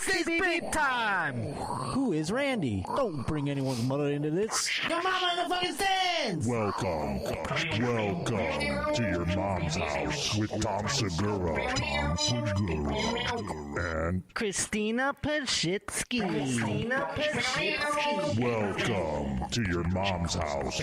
This is big time! Who is Randy? Don't bring anyone's mother into this. Your mama in the fucking stands! Welcome to your mom's house with Tom Segura, and Christina Pashitsky. welcome to your mom's house.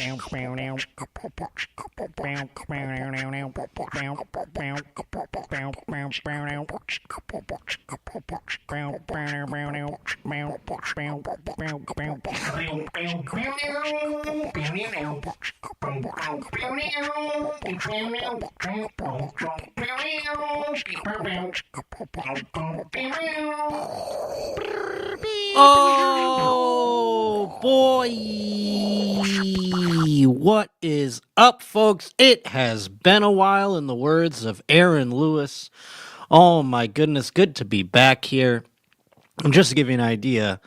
Oh boy! What is up, folks? It has been a while, in the words of Aaron Lewis. Oh my goodness, good to be back here. And just to give you an idea,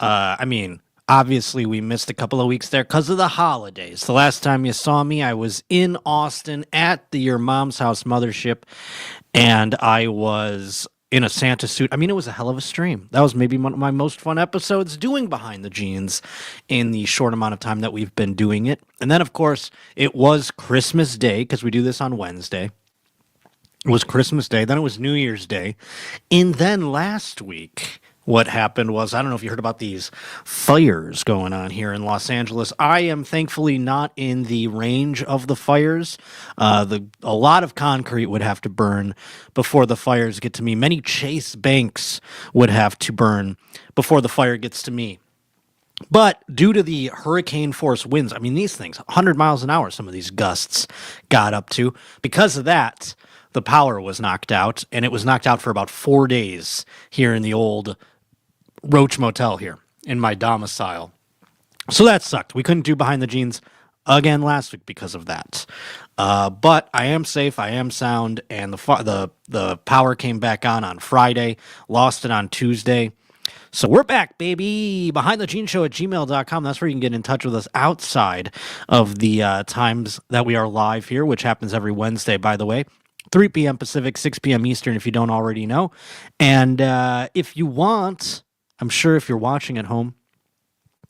obviously we missed a couple of weeks there because of the holidays. The last time you saw me, I was in Austin at the Your Mom's House mothership, and I was in a Santa suit. I mean, it was a hell of a stream. That was maybe one of my most fun episodes doing Behind the Jeans in the short amount of time that we've been doing it. And then, of course, it was Christmas Day, because we do this on Wednesday. It was Christmas Day, then it was New Year's Day. And then last week, what happened was, I don't know if you heard about these fires going on here in Los Angeles. I am thankfully not in the range of the fires. A lot of concrete would have to burn before the fires get to me. Many Chase banks would have to burn before the fire gets to me. But due to the hurricane force winds, I mean, these things, 100 miles an hour, some of these gusts got up to. Because of that, the power was knocked out, and it was knocked out for about 4 days here in the old Roach Motel here in my domicile. So that sucked. We couldn't do Behind the Jeans again last week because of that. But I am safe, I am sound, and the power came back on Friday, lost it on Tuesday. So we're back, baby. BehindTheJeansShow@gmail.com. That's where you can get in touch with us outside of the times that we are live here, which happens every Wednesday, by the way. 3 p.m. Pacific, 6 p.m. Eastern, if you don't already know. And if you want, I'm sure if you're watching at home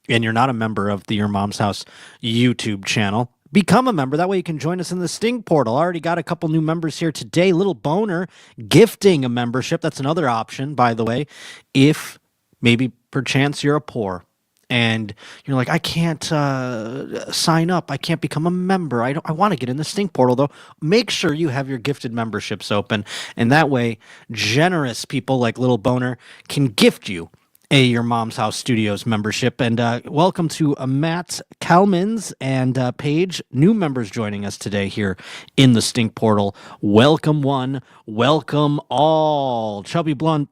and you're not a member of the Your Mom's House YouTube channel, become a member. That way you can join us in the Sting Portal. I already got a couple new members here today. Little boner, gifting a membership. That's another option, by the way, if maybe perchance you're a poor and you're like, I can't sign up. I can't become a member. I want to get in the Stink Portal, though. Make sure you have your gifted memberships open. And that way, generous people like Little Boner can gift you a Your Mom's House Studios membership. And welcome to Matt Kalmans and Paige, new members joining us today here in the Stink Portal. Welcome one, welcome all. Chubby Blunt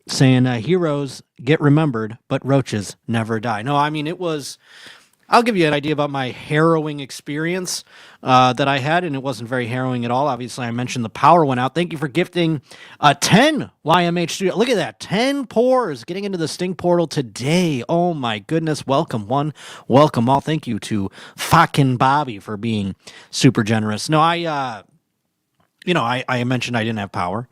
saying heroes get remembered, but roaches never die. No, I mean, I'll give you an idea about my harrowing experience that I had, and it wasn't very harrowing at all. Obviously, I mentioned the power went out. Thank you for gifting 10 YMH Studio. Look at that, 10 pours getting into the Sting Portal today. Oh my goodness, welcome one, welcome all. Thank you to fucking Bobby for being super generous. No, I mentioned I didn't have power,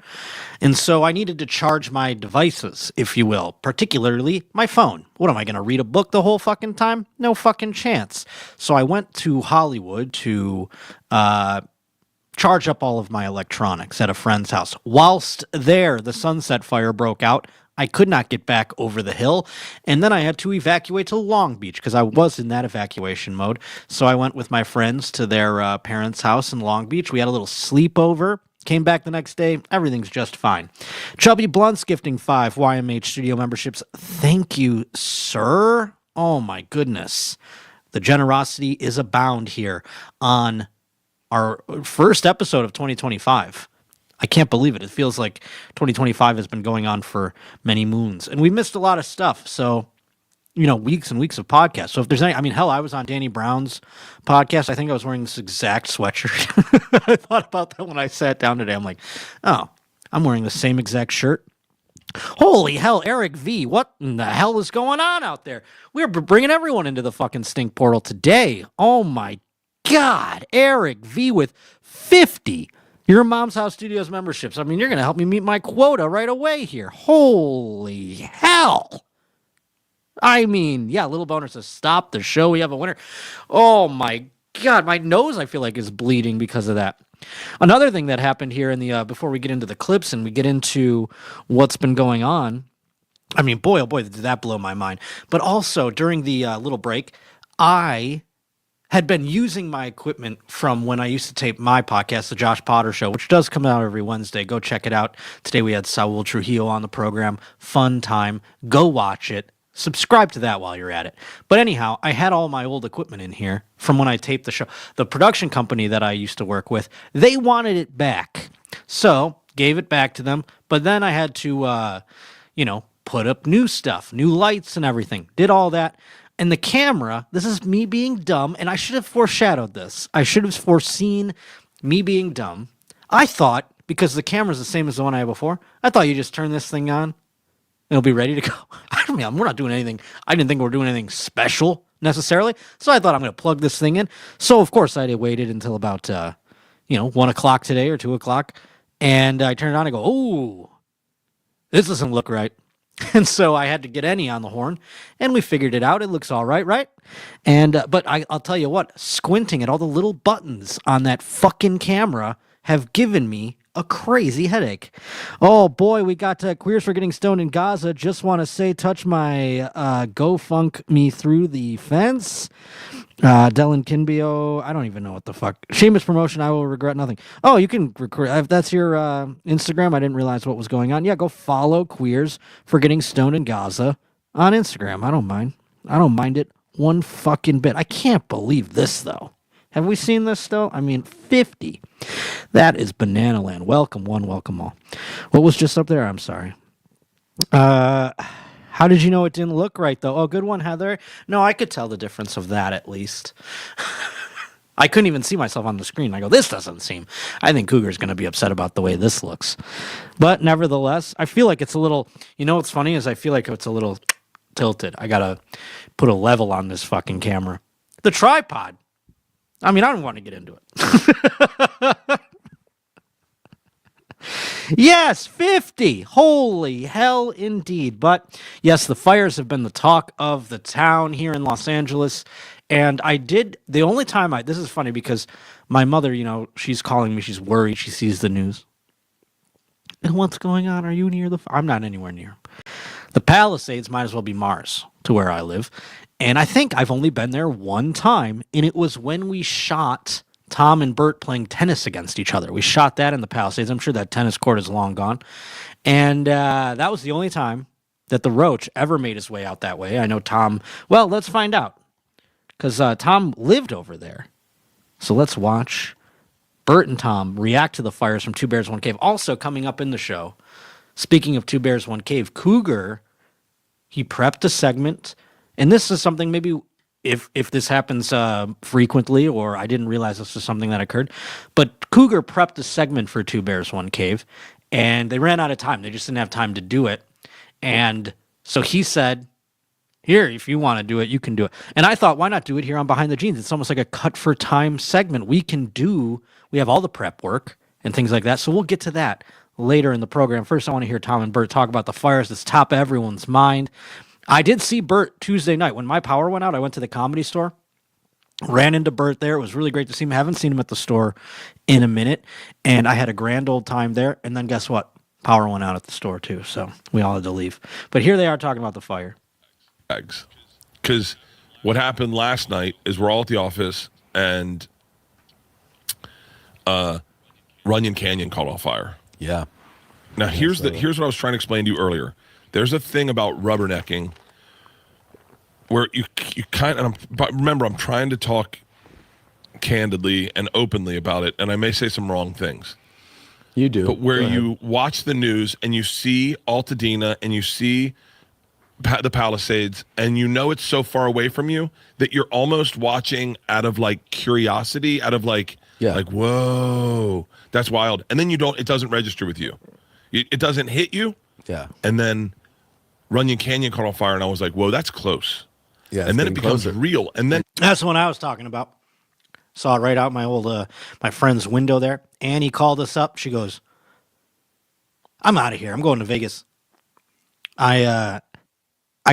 and so I needed to charge my devices, if you will, particularly my phone. What, am I going to read a book the whole fucking time? No fucking chance. So I went to Hollywood to charge up all of my electronics at a friend's house. Whilst there, the Sunset Fire broke out. I could not get back over the hill, and then I had to evacuate to Long Beach because I was in that evacuation mode. So I went with my friends to their parents' house in Long Beach. We had a little sleepover, came back the next day. Everything's just fine. Chubby Blunt's gifting 5 YMH Studio memberships. Thank you, sir. Oh, my goodness. The generosity is abound here on our first episode of 2025. I can't believe it. It feels like 2025 has been going on for many moons. And we missed a lot of stuff. So, weeks and weeks of podcasts. So if there's any, hell, I was on Danny Brown's podcast. I think I was wearing this exact sweatshirt. I thought about that when I sat down today. I'm like, oh, I'm wearing the same exact shirt. Holy hell, Eric V. What in the hell is going on out there? We're bringing everyone into the fucking Stink Portal today. Oh my God. Eric V with 50 Your Mom's House Studios memberships. I mean, you're going to help me meet my quota right away here. Holy hell. I mean, yeah, Little Boner says, stop the show. We have a winner. Oh, my God. My nose, I feel like, is bleeding because of that. Another thing that happened here in the before we get into the clips and we get into what's been going on, I mean, boy, oh boy, did that blow my mind. But also, during the little break, I had been using my equipment from when I used to tape my podcast, The Josh Potter Show, which does come out every Wednesday. Go check it out. Today we had Saul Trujillo on the program. Fun time. Go watch it. Subscribe to that while you're at it. But anyhow, I had all my old equipment in here from when I taped the show. The production company that I used to work with, they wanted it back. So, gave it back to them. But then I had to, put up new stuff, new lights and everything. Did all that. And the camera, this is me being dumb, and I should have foreshadowed this. I should have foreseen me being dumb. I thought, because the camera's the same as the one I had before, I thought you just turn this thing on, it'll be ready to go. I mean, we're not doing anything. I didn't think we were doing anything special necessarily. So I thought I'm going to plug this thing in. So, of course, I waited until about, 1 o'clock today or 2 o'clock. And I turned it on and go, oh, this doesn't look right. And so I had to get Ennie on the horn, and we figured it out. It looks all right, right? And but I'll tell you what, squinting at all the little buttons on that fucking camera have given me a crazy headache. Oh boy, we got Queers for Getting Stoned in Gaza. Just want to say, touch my Go Funk Me Through the Fence. Dylan Kinbio, I don't even know what the fuck. Shameless promotion, I will regret nothing. Oh, you can record. If that's your Instagram, I didn't realize what was going on. Yeah, go follow Queers for Getting Stoned in Gaza on Instagram. I don't mind. I don't mind it one fucking bit. I can't believe this, though. Have we seen this still? I mean, 50. That is banana land. Welcome one, welcome all. What was just up there? I'm sorry. How did you know it didn't look right, though? Oh, good one, Heather. No, I could tell the difference of that, at least. I couldn't even see myself on the screen. I go, this doesn't seem. I think Cougar's going to be upset about the way this looks. But nevertheless, I feel like it's a little, what's funny is I feel like it's a little tilted. I got to put a level on this fucking camera. The tripod. I mean, I don't want to get into it. Yes, 50. Holy hell indeed. But yes, the fires have been the talk of the town here in Los Angeles. And the only time this is funny because my mother, she's calling me. She's worried. She sees the news. And what's going on? Are you near I'm not anywhere near. The Palisades might as well be Mars to where I live. And I think I've only been there one time. And it was when we shot Tom and Bert playing tennis against each other. We shot that in the Palisades. I'm sure that tennis court is long gone. And that was the only time that the Roach ever made his way out that way. I know Tom. Well, let's find out. Because Tom lived over there. So let's watch Bert and Tom react to the fires from Two Bears, One Cave. Also coming up in the show, speaking of Two Bears, One Cave, Cougar, he prepped a segment. And this is something maybe if this happens frequently, or I didn't realize this was something that occurred, but Cougar prepped a segment for Two Bears, One Cave, and they ran out of time. They just didn't have time to do it. And so he said, here, if you want to do it, you can do it. And I thought, why not do it here on Behind the Jeans? It's almost like a cut for time segment. We have all the prep work and things like that. So we'll get to that later in the program. First, I want to hear Tom and Bert talk about the fires that's top of everyone's mind. I did see Bert Tuesday night. When my power went out, I went to the Comedy Store, ran into Bert there. It was really great to see him. I haven't seen him at the store in a minute, and I had a grand old time there. And then guess what? Power went out at the store too, so we all had to leave. But here they are talking about the fire. Because what happened last night is we're all at the office, and Runyon Canyon caught on fire. Yeah. Now here's what I was trying to explain to you earlier. There's a thing about rubbernecking where you kind of, but remember, I'm trying to talk candidly and openly about it, and I may say some wrong things. You do. But where you watch the news and you see Altadena and you see the Palisades, and it's so far away from you that you're almost watching out of like curiosity, out of like whoa, that's wild. And then it doesn't register with you. It doesn't hit you. Yeah. And then Runyon Canyon caught on fire, and I was like, whoa, that's close. Yeah. And then it becomes real. And then that's the one I was talking about. Saw it right out my old my friend's window there. Annie called us up. She goes, I'm out of here. I'm going to Vegas. I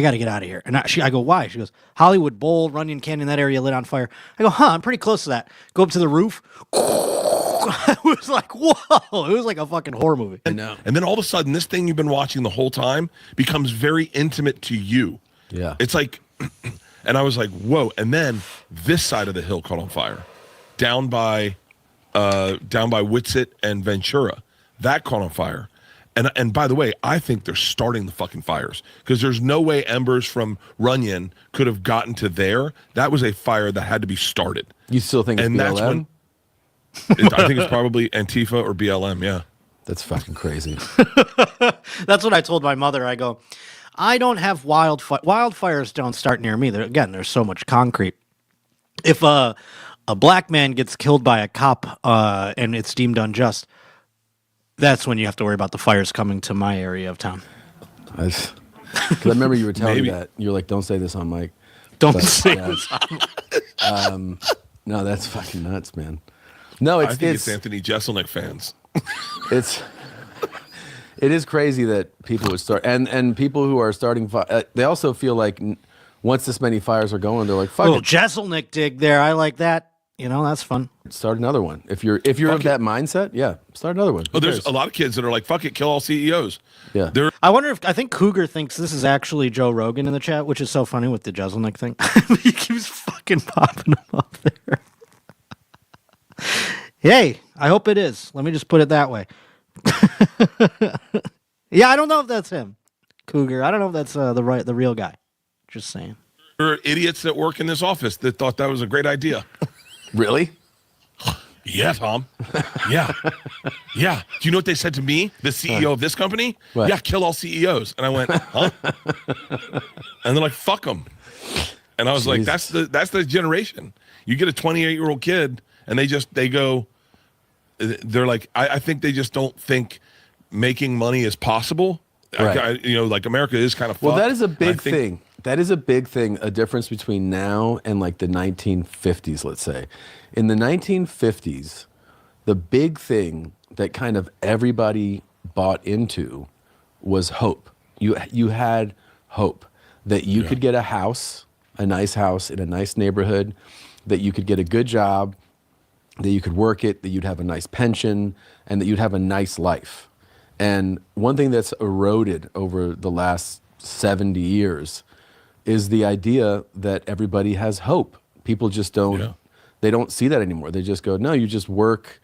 got to get out of here. And I go, why? She goes, Hollywood Bowl, Runyon Canyon, that area lit on fire. I go, I'm pretty close to that. Go up to the roof. It was like, whoa. It was like a fucking horror movie. I know. And then all of a sudden, this thing you've been watching the whole time becomes very intimate to you. Yeah. It's like, and I was like, whoa. And then this side of the hill caught on fire. Down by Witsit and Ventura. That caught on fire. And by the way, I think they're starting the fucking fires because there's no way embers from Runyon could have gotten to there. That was a fire that had to be started. You still think it's BLM? That's when I think it's probably Antifa or BLM. Yeah, that's fucking crazy. That's what I told my mother. I go, I don't have wildfires. Don't start near me. There's so much concrete. If a black man gets killed by a cop and it's deemed unjust, that's when you have to worry about the fires coming to my area of town. Because I remember you were telling me that. You're like, don't say this on mic. Don't say this on no, that's fucking nuts, man. No, I think it's Anthony Jeselnik fans. It is crazy that people would start, and people who are starting, they also feel like once this many fires are going, they're like, fuck it. Jeselnik dig there. I like that. You know, that's fun. Start another one. If you're of that mindset, yeah, start another one. Oh, there's a lot of kids that are like, fuck it, kill all CEOs. Yeah. I think Cougar thinks this is actually Joe Rogan in the chat, which is so funny with the Jeselnik thing. He keeps fucking popping him up there. Hey, I hope it is. Let me just put it that way. Yeah, I don't know if that's him, Cougar. I don't know if that's the real guy. Just saying. There are idiots that work in this office that thought that was a great idea. Really? Yeah, Tom. Yeah. Yeah. Do you know what they said to me, the CEO of this company? What? Yeah, kill all CEOs. And I went, huh? And they're like, fuck them. And I was like, that's the generation. You get a 28-year-old kid, and they're like, I think they just don't think making money is possible. Right. Like America is kind of fucked. Well, that is a big thing. That is a big thing, a difference between now and like the 1950s, let's say. In the 1950s, the big thing that kind of everybody bought into was hope. You had hope that you could get a house, a nice house in a nice neighborhood, that you could get a good job, that you could work it, that you'd have a nice pension, and that you'd have a nice life. And one thing that's eroded over the last 70 years is the idea that everybody has hope. People just they don't see that anymore. They just go, no, you just work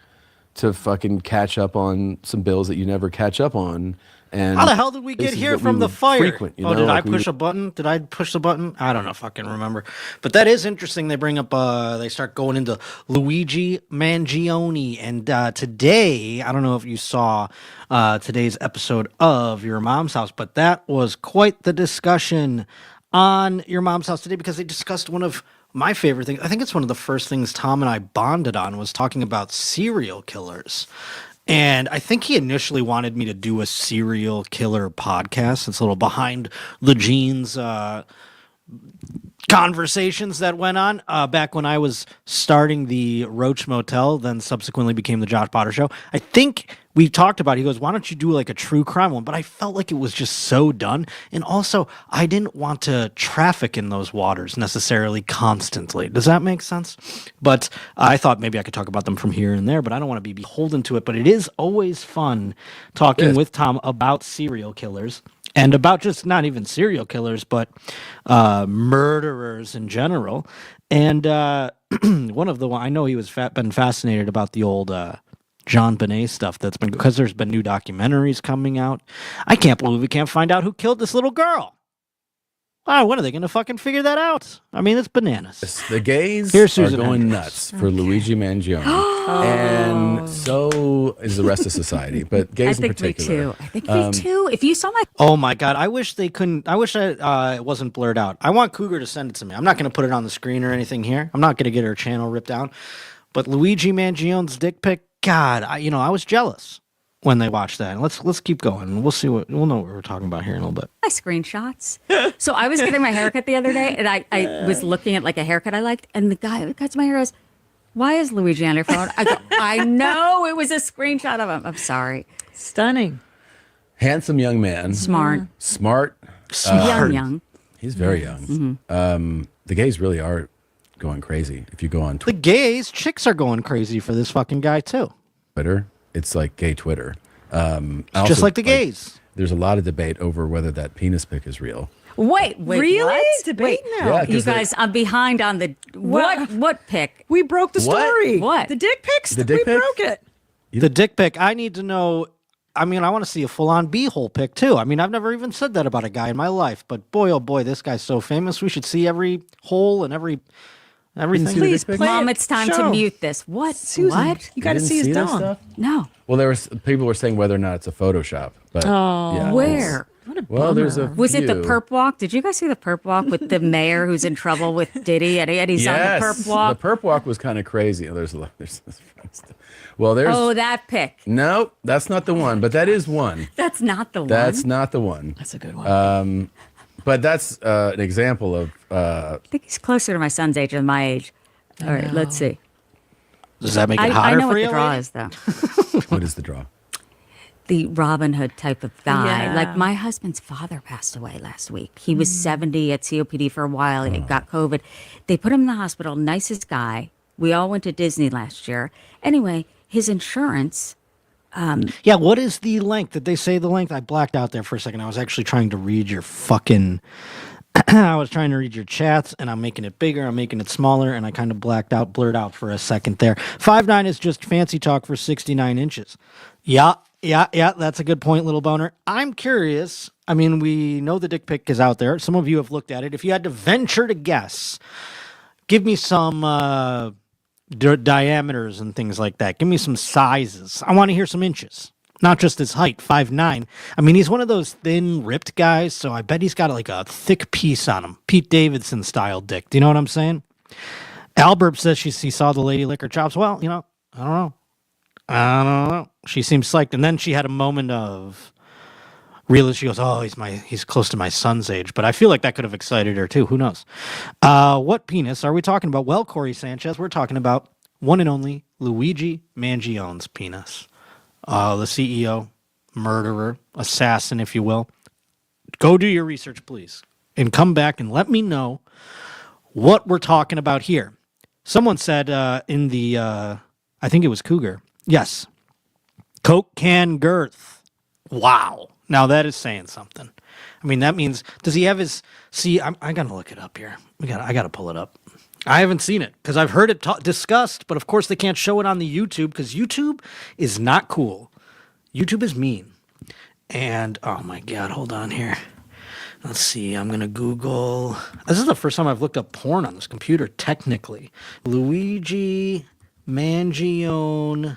to fucking catch up on some bills that you never catch up on. And how the hell did we get here from the fire? Did I push a button? Did I push the button? I don't know. Fucking remember. But that is interesting. They bring up, they start going into Luigi Mangione. And today, I don't know if you saw today's episode of Your Mom's House, but that was quite the discussion on Your Mom's House today because they discussed one of my favorite things. I think it's one of the first things Tom and I bonded on was talking about serial killers. And I think he initially wanted me to do a serial killer podcast. It's a little behind the jeans conversations that went on back when I was starting the Roach Motel, then subsequently became the Josh Potter Show. I think we talked about it. He goes, why don't you do like a true crime one? But I felt like it was just so done. And also, I didn't want to traffic in those waters necessarily constantly. Does that make sense? But I thought maybe I could talk about them from here and there, but I don't want to be beholden to it. But it is always fun talking with Tom about serial killers. And about just not even serial killers, but murderers in general. And one of the I know he was been fascinated about the old John Bonet stuff that's been because there's been new documentaries coming out. I can't believe we can't find out who killed this little girl. Wow, when are they going to fucking figure that out? I mean, it's bananas. The gays are going nuts for Luigi Mangione. And so is the rest of society, but gays in particular. I think me too. If you saw my... Oh my God, I wish they couldn't... I wish it wasn't blurred out. I want Cougar to send it to me. I'm not going to put it on the screen or anything here. I'm not going to get her channel ripped down. But Luigi Mangione's dick pic, God, I was jealous when they watched that. Let's keep going. We'll know what we're talking about here in a little bit. My screenshots. So I was getting my haircut the other day, and I was looking at like a haircut I liked, and the guy who cuts my hair goes, Why is Luigi on your phone? I go, I know it was a screenshot of him. I'm sorry. Stunning. Handsome young man. Smart. Smart. Young. He's very young. The gays really are going crazy. If you go on The gays, chicks are going crazy for this fucking guy too. Twitter, it's like gay Twitter. Just like the gays. There's a lot of debate over whether that penis pic is real. Wait, Really? what? Debate now. Yeah, You 'cause guys, I'm behind on the what pick? We broke the What? story. What? The dick pics? The dick we pic? broke it. The dick pic, I need to know. I mean, I want to see a full-on beehole pic too. I mean, I've never even said that about a guy in my life, but boy, oh boy, this guy's so famous. We should see every hole and everything. see the Please dick pic? play Mom, it. it's time to Show. mute this. What? Susan, What? you got to didn't see his that dong. stuff? No. Well, people were saying whether or not it's a Photoshop. But yeah, Where? What a Well, there's a bummer. Was it the few. perp walk? Did you guys see the perp walk with the mayor who's in trouble with Diddy and he's on the perp walk? The perp walk was kind of crazy. There's a lot. Well, there's Oh, that pic. no, that's not the one, but that is one. That's not the one. That's not the one. That's a good one. But that's an example of I think he's closer to my son's age than my age. All right, let's see. Does that make it I hotter know for what you? the draw lady? is, though. what is the draw? The Robin Hood type of guy. Yeah. Like my husband's father passed away last week. He was 70 at COPD for a while. He got COVID. They put him in the hospital. Nicest guy. We all went to Disney last year. Anyway, his insurance. Yeah, what is the length? Did they say the length? I blacked out there for a second. I was actually trying to read your fucking. I was trying to read your chats, and I'm making it bigger, I'm making it smaller, and I kind of blurred out for a second there. 5'9" is just fancy talk for 69 inches. Yeah, that's a good point, little boner. I'm curious. I mean, we know the dick pic is out there. Some of you have looked at it. If you had to venture to guess, give me some diameters and things like that. Give me some sizes. I want to hear some inches. Not just his height, 5'9". I mean, he's one of those thin, ripped guys, so I bet he's got like a thick piece on him. Pete Davidson style dick. Do you know what I'm saying? Albert says she saw the lady lick her chops. Well, I don't know. She seems psyched. And then she had a moment of realization. She goes, oh, he's close to my son's age. But I feel like that could have excited her too. Who knows? What penis are we talking about? Well, Corey Sanchez, we're talking about one and only Luigi Mangione's penis. The CEO, murderer, assassin, if you will. Go do your research, please, and come back and let me know what we're talking about here. Someone said in the, I think it was Cougar. Yes. Coke can girth. Wow. Now that is saying something. I mean, that means, does he have his, I got to look it up here. I got to pull it up. I haven't seen it because I've heard it discussed, but of course they can't show it on the YouTube because YouTube is not cool. YouTube is mean. And, oh my God, hold on here. Let's see, I'm going to Google. This is the first time I've looked up porn on this computer, technically. Luigi Mangione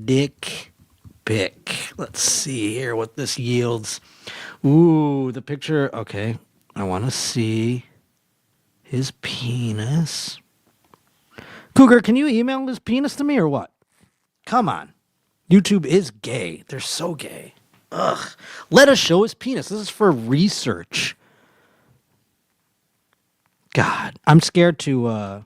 dick pic. Let's see here what this yields. Ooh, the picture. Okay, I want to see his penis. Cougar, can you email his penis to me or what? Come on. YouTube is gay. They're so gay. Ugh. Let us show his penis. This is for research. God, I'm scared to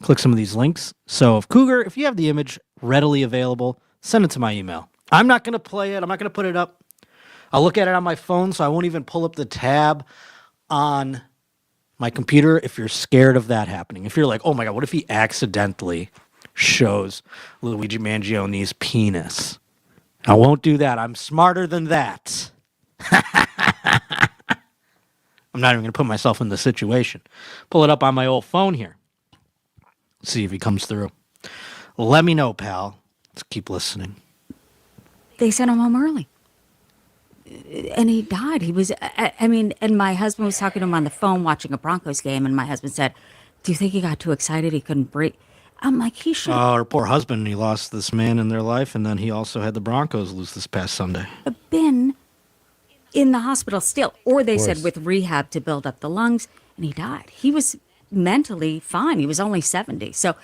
click some of these links. So if Cougar, if you have the image readily available, send it to my email. I'm not going to play it. I'm not going to put it up. I'll look at it on my phone, so I won't even pull up the tab on my computer if you're scared of that happening. If you're like, oh my God, what if he accidentally shows Luigi Mangione's penis? I won't do that. I'm smarter than that. I'm not even going to put myself in the situation. Pull it up on my old phone here. See if he comes through. Let me know, pal. Let's keep listening. They sent him home early. And he died. He was, and my husband was talking to him on the phone watching a Broncos game, and my husband said, do you think he got too excited he couldn't breathe? I'm like, he should Her poor husband, he lost this man in their life, and then he also had the Broncos lose this past Sunday. have been in the hospital still. Or they said course. with rehab to build up the lungs, and he died. He was mentally fine. He was only 70. So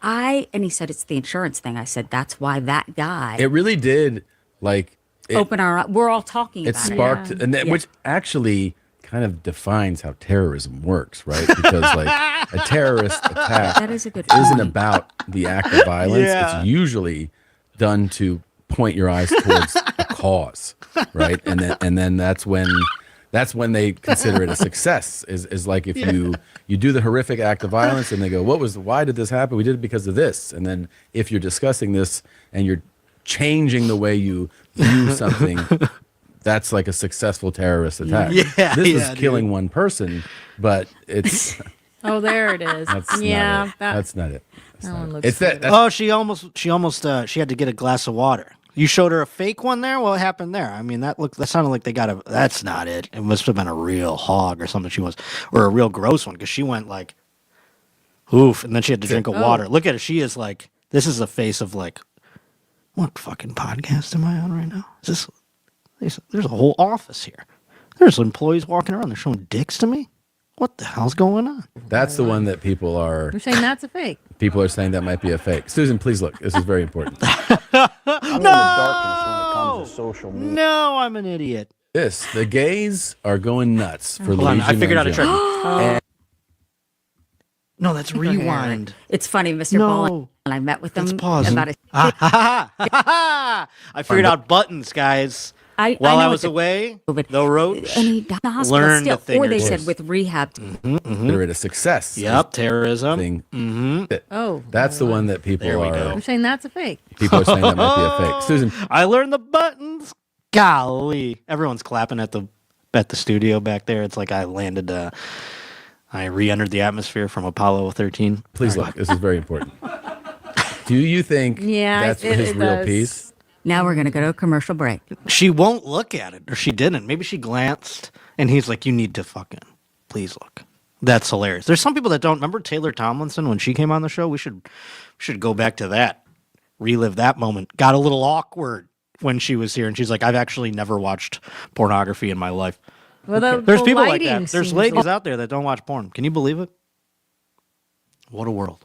and he said it's the insurance thing. I said, that's why that guy It really did, like, we're all talking it about sparked, it. and that, Yeah. which actually kind of defines how terrorism works, right? Because like a terrorist attack That is a good isn't point. about the act of violence. Yeah. It's usually done to point your eyes towards a cause, right? And then that's when they consider it a success. Is like if you do the horrific act of violence and they go, why did this happen? We did it because of this. And then if you're discussing this and you're changing the way you view something, that's like a successful terrorist attack. Yeah, This yeah, was killing one person, but it's Oh, there it is. that's yeah, not it. That's not it. that one looks It's that. good. That's, Oh, she had to get a glass of water. You showed her a fake one there? What happened there? I mean, that sounded like they got a, that's not it. It must have been a real hog or something she was, or a real gross one, because she went like, oof, and then she had to drink a water. Look at her. She is like, this is a face of like, what fucking podcast am I on right now? Is this, there's a whole office here. There's employees walking around. They're showing dicks to me. What the hell's going on? that's the one that people are You're saying that's a fake. saying that might be a fake. Susan, please look. This is very important. No, I'm an idiot. The gays are going nuts for Hold on, Luigi I figured out a Mangione. trick. No, that's rewind. It's funny, Mr. No. Bowling. And I met with them Let's pause. about a I figured out buttons, guys. I While know I it's was a- away, but- the Roach and he died in the hospital learned still. a thing Or or they two. said with rehab. Consider it a success. Yep, terrorism. Thing. Oh, That's the one that people There we are. go. You're saying that's a fake. People are saying that might be a fake. Susan, I learned the buttons. Golly, everyone's clapping at the studio back there. It's like I landed. I re-entered the atmosphere from Apollo 13. please look. This is very important. Do you think Yeah, that's it- his it real does. piece? Now we're going to go to a commercial break. She won't look at it, or she didn't. Maybe she glanced, and he's like, "You need to fucking please look." That's hilarious. There's some people that don't remember Taylor Tomlinson when she came on the show. We should go back to that, relive that moment. Got a little awkward when she was here, and she's like, "I've actually never watched pornography in my life." Well, There's the people like lighting that. There's seems ladies like- out there that don't watch porn. Can you believe it? What a world.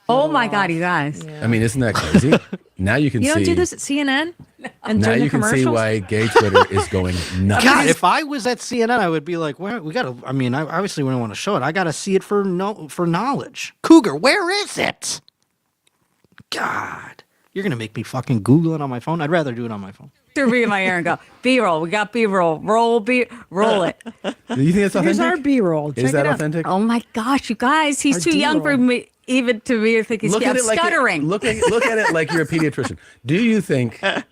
Oh my God, you guys. I mean, isn't that crazy? Now you can You see. don't do this at CNN? And Now during the you can see commercials? why gay Twitter is going nuts. God, if I was at CNN, I would be like, "Where we gotta?" I mean, I obviously wouldn't want to show it. I gotta see it for knowledge. Cougar, where is it? God, you're gonna make me fucking Google it on my phone. I'd rather do it on my phone. To read my ear and go, B-roll. We got B-roll. Roll it. Do you think that's Here's our authentic? B-roll. Is Check that it out. authentic? Oh my gosh, you guys. He's Our too young for D-roll. me, even to me to think he's Look at it like stuttering. look at it like you're a pediatrician. Do you think? You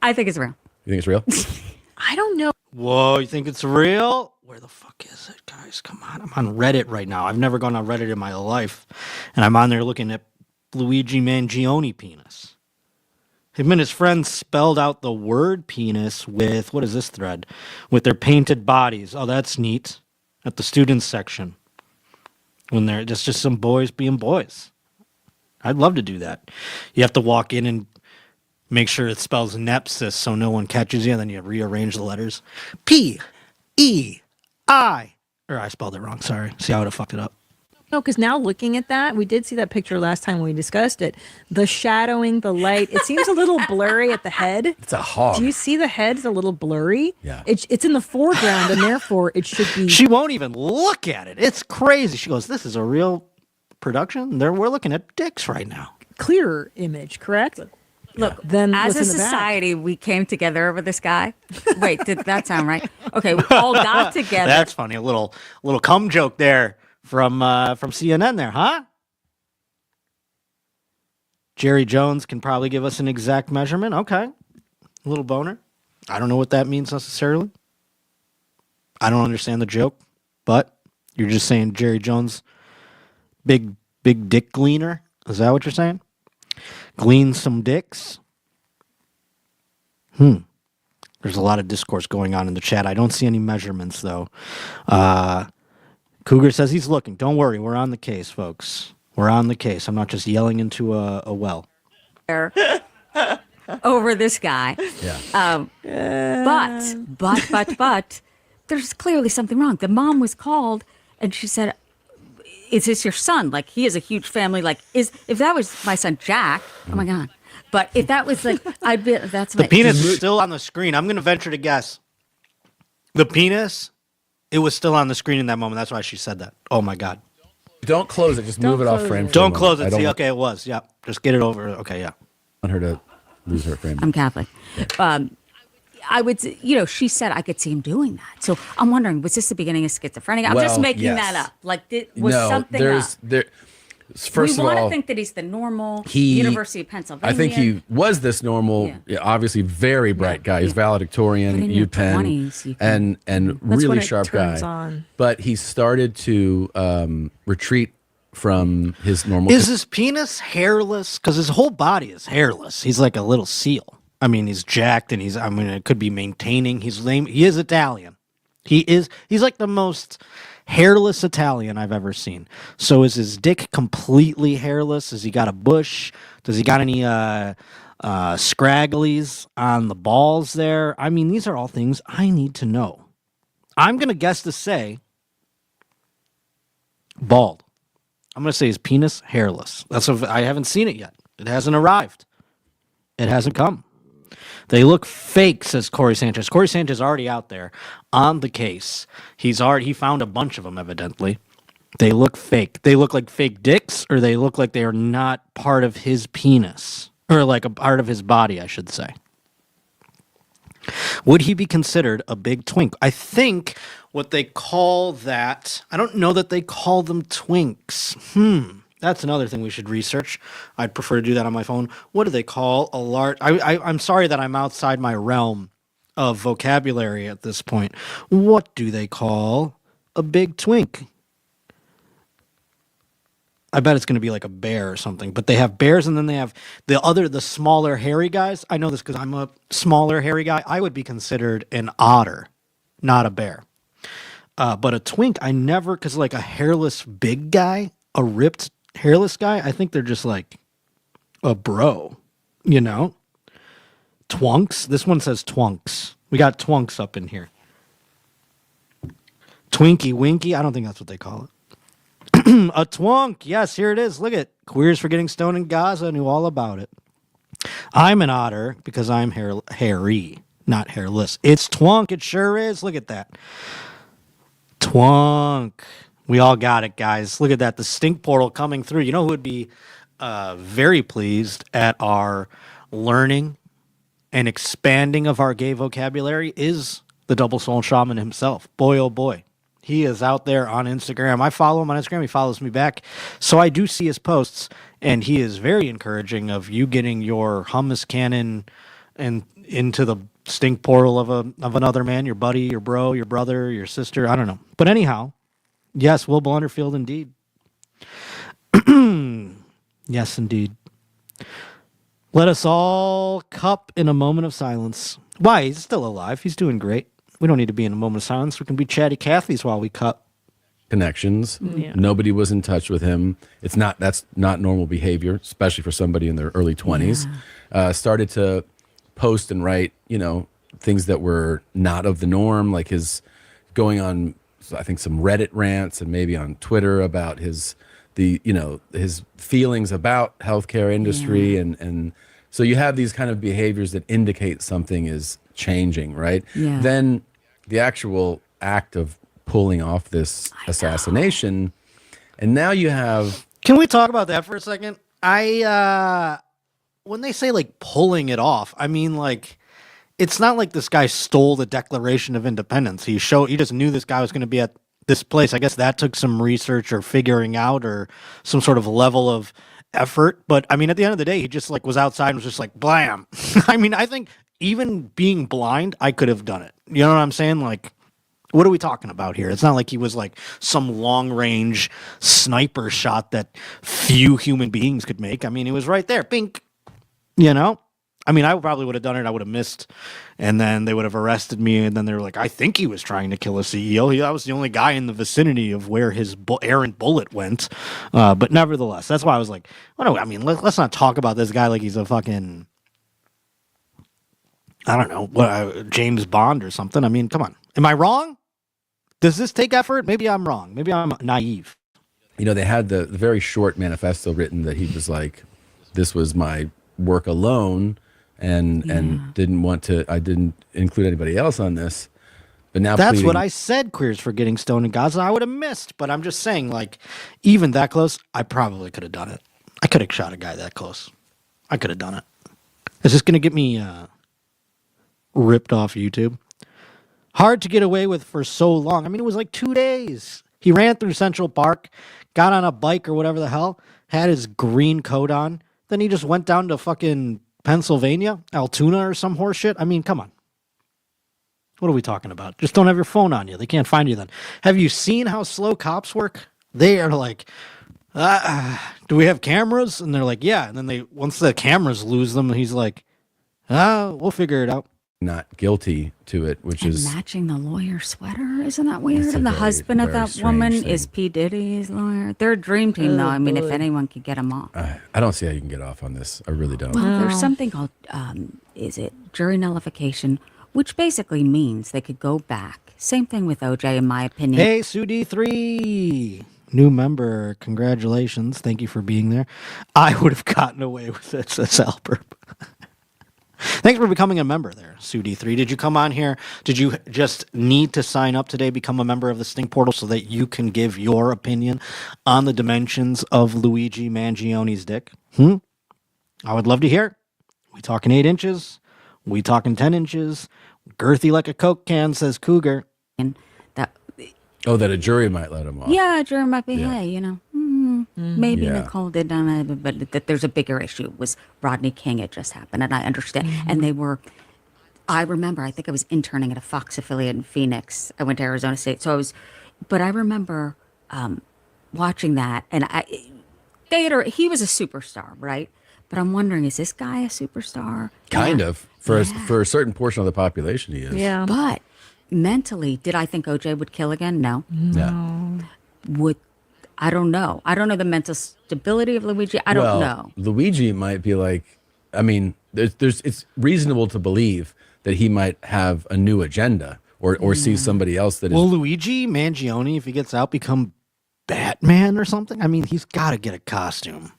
I think it's real. think it's real? I don't know. Whoa, you think it's real? Where the fuck is it, guys? Come on, I'm on Reddit right now. I've never gone on Reddit in my life, and I'm on there looking at Luigi Mangione penis. Him and his friends spelled out the word penis with, what is this thread? With their painted bodies. Oh, that's neat. At the students section. When they're just some boys being boys. I'd love to do that. You have to walk in and make sure it spells nepsis so no one catches you, and then you rearrange the letters. P-E-I. Or I spelled it wrong, sorry. See, I would have fucked it up. No, because now looking at that, we did see that picture last time when we discussed it. The shadowing, the light, it seems a little blurry at the head. It's a hog. Do you see the head's a little blurry? Yeah. It's in the foreground, and therefore it should be. She won't even look at it. It's crazy. She goes, "This is a real production? We're looking at dicks right now." Clearer image, correct? Look, Then as a what's in the back? society, we came together over this guy. Wait, did that sound right? Okay, we all got together. That's funny. A little cum joke there from CNN there, huh? Jerry Jones can probably give us an exact measurement. Okay. A little boner. I don't know what that means necessarily. I don't understand the joke, but you're just saying Jerry Jones, big dick gleaner. Is that what you're saying? Glean some dicks? There's a lot of discourse going on in the chat. I don't see any measurements, though. Cougar says he's looking. Don't worry. We're on the case, folks. We're on the case. I'm not just yelling into a well. Over this guy. Yeah. But there's clearly something wrong. The mom was called and she said, "Is this your son? Like, he has a huge family. Like, if that was my son Jack, oh my God. But if that was like, that's The my penis is still on the screen. I'm going to venture to guess. The penis, it was still on the screen in that moment. That's why she said that. Oh my God. Don't close it. Just move it off frame. For a Don't moment. close I it. don't See, want okay, it was. Yeah. Just get it over. Okay, yeah. her to lose her frame. I'm Catholic. I would, she said I could see him doing that. So I'm wondering, was this the beginning of schizophrenia? I'm just Well, making yes. that up. Like, was No, something there's up? there. First We of want to all, think that he's the normal he- University of Pennsylvania. I think he was this normal, Yeah. obviously very bright guy. He's But valedictorian, in your UPenn, 20s, you can- and That's really when it sharp guy. turns on. But he started to retreat from his normal. Is his penis hairless? Because his whole body is hairless. He's like a little seal. I mean, he's jacked and it could be maintaining. He is Italian. He's like the most hairless Italian I've ever seen. So is his dick completely hairless? Has he got a bush? Does he got any scragglies on the balls there? I mean, these are all things I need to know. I'm going to guess to say bald. I'm going to say his penis hairless. I haven't seen it yet. It hasn't arrived. It hasn't come. They look fake, says Corey Sanchez. Corey Sanchez is already out there on the case. He found a bunch of them, evidently. They look fake. They look like fake dicks, or they look like they are not part of his penis, or like a part of his body, I should say. Would he be considered a big twink? I think what they call that, I don't know that they call them twinks. That's another thing we should research. I'd prefer to do that on my phone. What do they call a large... I'm sorry that I'm outside my realm of vocabulary at this point. What do they call a big twink? I bet it's going to be like a bear or something. But they have bears, and then they have the smaller hairy guys. I know this because I'm a smaller hairy guy. I would be considered an otter, not a bear. But a twink, I never... Because like a hairless big guy, a ripped hairless guy, I think they're just like a bro, Twunks. This one says twunks. We got twunks up in here. Twinky Winky. I don't think that's what they call it. A twunk. Yes, here it is. Look at Queers for Getting Stoned in Gaza. Knew all about it. I'm an otter because I'm hairy, not hairless. It's twunk. It sure is. Look at that. Twunk. We all got it, guys. Look at that. The stink portal coming through. You know who would be very pleased at our learning and expanding of our gay vocabulary is the Double Soul Shaman himself. Boy, oh boy. He is out there on Instagram. I follow him on Instagram. He follows me back. So I do see his posts, and he is very encouraging of you getting your hummus cannon and into the stink portal of another man, your buddy, your bro, your brother, your sister. I don't know. But anyhow, yes, Will Blunderfield, indeed. Yes, indeed. Let us all cup in a moment of silence. Why? He's still alive. He's doing great. We don't need to be in a moment of silence. We can be chatty Cathys while we cup. Connections. Yeah. Nobody was in touch with him. That's not normal behavior, especially for somebody in their early 20s. Started to post and write, things that were not of the norm, like his going on, I think, some Reddit rants and maybe on Twitter about his feelings about healthcare industry. And so you have these kind of behaviors that indicate something is changing, right? Yeah. Then the actual act of pulling off this assassination, and now you have... Can we talk about that for a second? When they say like pulling it off, I mean like it's not like this guy stole the Declaration of Independence. He just knew this guy was going to be at this place. I guess that took some research or figuring out or some sort of level of effort. But I mean, at the end of the day, he just like was outside and was just like blam. I mean, I think even being blind, I could have done it. You know what I'm saying? Like, what are we talking about here? It's not like he was like some long range sniper shot that few human beings could make. I mean, he was right there. Bink. I mean, I probably would have done it. I would have missed. And then they would have arrested me. And then they were like, I think he was trying to kill a CEO. I was the only guy in the vicinity of where his errant bullet went. But nevertheless, that's why I was like, let's not talk about this guy like he's a fucking, I don't know, James Bond or something. I mean, come on. Am I wrong? Does this take effort? Maybe I'm wrong.Maybe I'm naive. They had the very short manifesto written that he was like, this was my work alone and didn't want to, I didn't include anybody else on this. But now That's pleading, what I said, queers for getting stoned in Gaza. I would have missed, but I'm just saying, like, even that close, I probably could have done it. I could have shot a guy that close. I could have done it. Is this going to get me ripped off YouTube? Hard to get away with for so long. I mean, it was like 2 days. He ran through Central Park, got on a bike or whatever the hell, had his green coat on. Then he just went down to fucking Pennsylvania, Altoona or some horse shit. I mean, come on. What are we talking about? Just don't have your phone on you. They can't find you then. Have you seen how slow cops work? They are like, do we have cameras? And they're like, yeah. And then once the cameras lose them, he's like, we'll figure it out. not guilty to it, which And is matching the lawyer sweater. Isn't that weird? It's a And the very, husband of very that woman strange is thing. P. Diddy's lawyer. They're a dream team, though. I mean, if anyone could get them off. I don't see how you can get off on this. I really don't. Well, there's something called, is it jury nullification, which basically means they could go back. Same thing with OJ, in my opinion. Hey, Sue D3, new member. Congratulations. Thank you for being there. I would have gotten away with it, says Albert. Thanks for becoming a member there, Sue D3. Did you come on here? Did you just need to sign up today, become a member of the Stink Portal so that you can give your opinion on the dimensions of Luigi Mangione's dick? I would love to hear. We talking 8 inches? We talking 10 inches? Girthy like a Coke can, says Cougar. And that, Oh, that a jury might let him off. yeah, jury might be, Yeah. hey, you know, maybe Yeah. Nicole did not, but that there's a bigger issue. It was Rodney King. It just happened, and I understand. And they were. I remember. I think I was interning at a Fox affiliate in Phoenix. I went to Arizona State, so I was. But I remember watching that, and he was a superstar, right? But I'm wondering, is this guy a superstar? Kind of. For a certain portion of the population, he is. Yeah. But mentally, did I think OJ would kill again? No. Yeah. I don't know. I don't know the mental stability of Luigi. I don't know. Luigi might be like, I mean, it's reasonable to believe that he might have a new agenda or see somebody else that is. Will Luigi Mangione, if he gets out, become Batman or something? I mean, he's got to get a costume.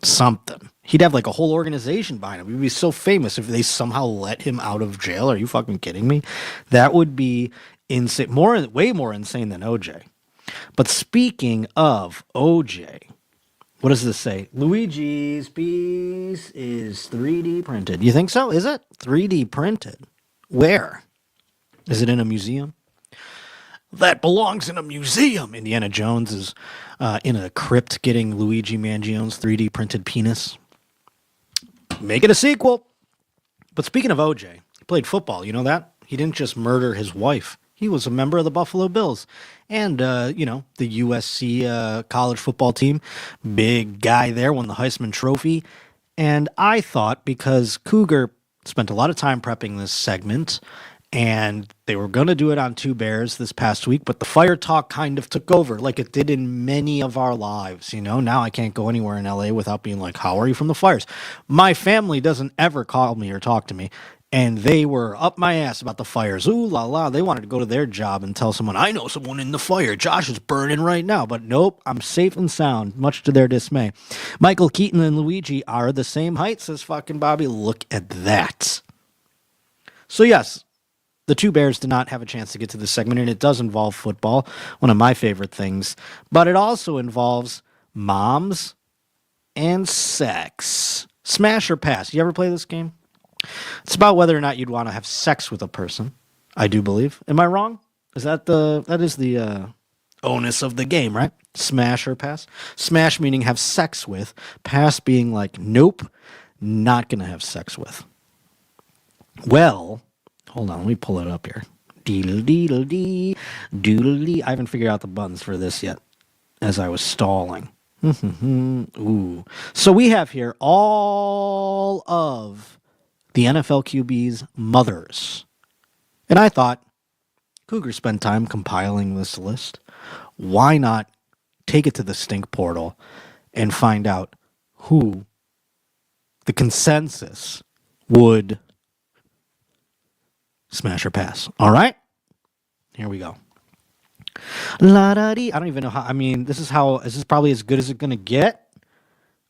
Something. He'd have like a whole organization behind him. He'd be so famous if they somehow let him out of jail. Are you fucking kidding me? That would be insane. Way more insane than OJ. But speaking of OJ, what does this say? Luigi's piece is 3D printed. You think so? Is it 3D printed? Where? Is it in a museum? That belongs in a museum. Indiana Jones is in a crypt getting Luigi Mangione's 3D printed penis. Make it a sequel. But speaking of OJ, he played football. You know that? He didn't just murder his wife. He was a member of the Buffalo Bills and, the USC college football team. Big guy there, won the Heisman Trophy. And I thought, because Cougar spent a lot of time prepping this segment, and they were going to do it on Two Bears this past week, but the fire talk kind of took over like it did in many of our lives. You know, now I can't go anywhere in LA without being like, how are you from the fires? My family doesn't ever call me or talk to me. And they were up my ass about the fires. Ooh la la. They wanted to go to their job and tell someone, I know someone in the fire. Josh is burning right now. But nope, I'm safe and sound, much to their dismay. Michael Keaton and Luigi are the same height, says fucking Bobby. Look at that. So yes, the Two Bears did not have a chance to get to this segment, and it does involve football, one of my favorite things. But it also involves moms and sex. Smash or pass. You ever play this game? It's about whether or not you'd want to have sex with a person. I do believe. Am I wrong? That is the onus of the game, right? Smash or pass. Smash meaning have sex with. Pass being like, nope, not gonna have sex with. Well, hold on, let me pull it up here. Deedle deedle dee, doodle dee. I haven't figured out the buttons for this yet, as I was stalling. Ooh. So we have here all of the NFL QB's mothers. And I thought, Cougar spent time compiling this list. Why not take it to the Stink Portal and find out who the consensus would smash or pass? All right? Here we go. La da dee. I don't even know how. I mean, this is probably as good as it's going to get.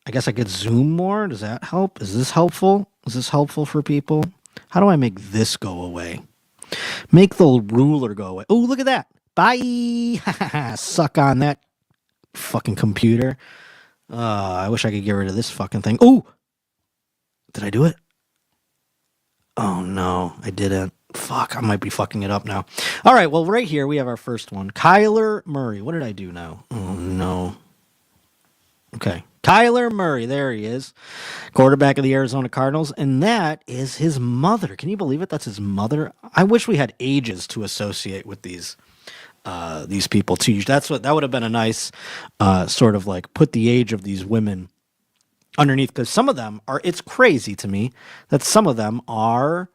I guess I could zoom more. Does that help? Is this helpful? Is this helpful for people? How do I make this go away? Make the ruler go away. Oh, look at that. Bye. Suck on that fucking computer. I wish I could get rid of this fucking thing. Oh, did I do it? Oh, no, I didn't. Fuck, I might be fucking it up now. All right, well, right here we have our first one. Kyler Murray. What did I do now? Oh, no. Okay. Kyler Murray, there he is. Quarterback of the Arizona Cardinals, and that is his mother. Can you believe it? That's his mother. I wish we had ages to associate with these people too. That would have been a nice sort of like put the age of these women underneath, because some of them are, it's crazy to me that some of them are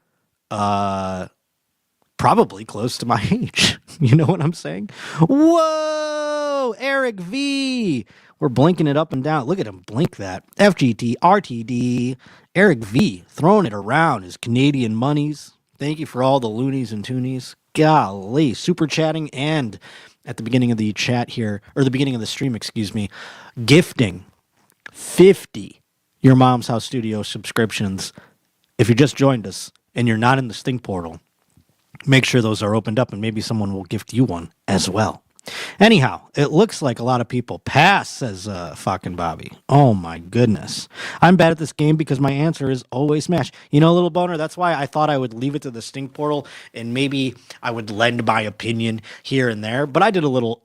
probably close to my age. You know what I'm saying? Whoa, Eric V. We're blinking it up and down. Look at him blink that. FGT, RTD, Eric V. throwing it around his Canadian monies. Thank you for all the loonies and toonies. Golly, super chatting, and at the beginning of the chat here, or the beginning of the stream, excuse me, gifting 50 Your Mom's House Studio subscriptions. If you just joined us and you're not in the Stink Portal, make sure those are opened up and maybe someone will gift you one as well. Anyhow, it looks like a lot of people pass, says fucking Bobby. Oh my goodness. I'm bad at this game because my answer is always smash. You know, little boner, that's why I thought I would leave it to the Stink Portal and maybe I would lend my opinion here and there. But I did a little,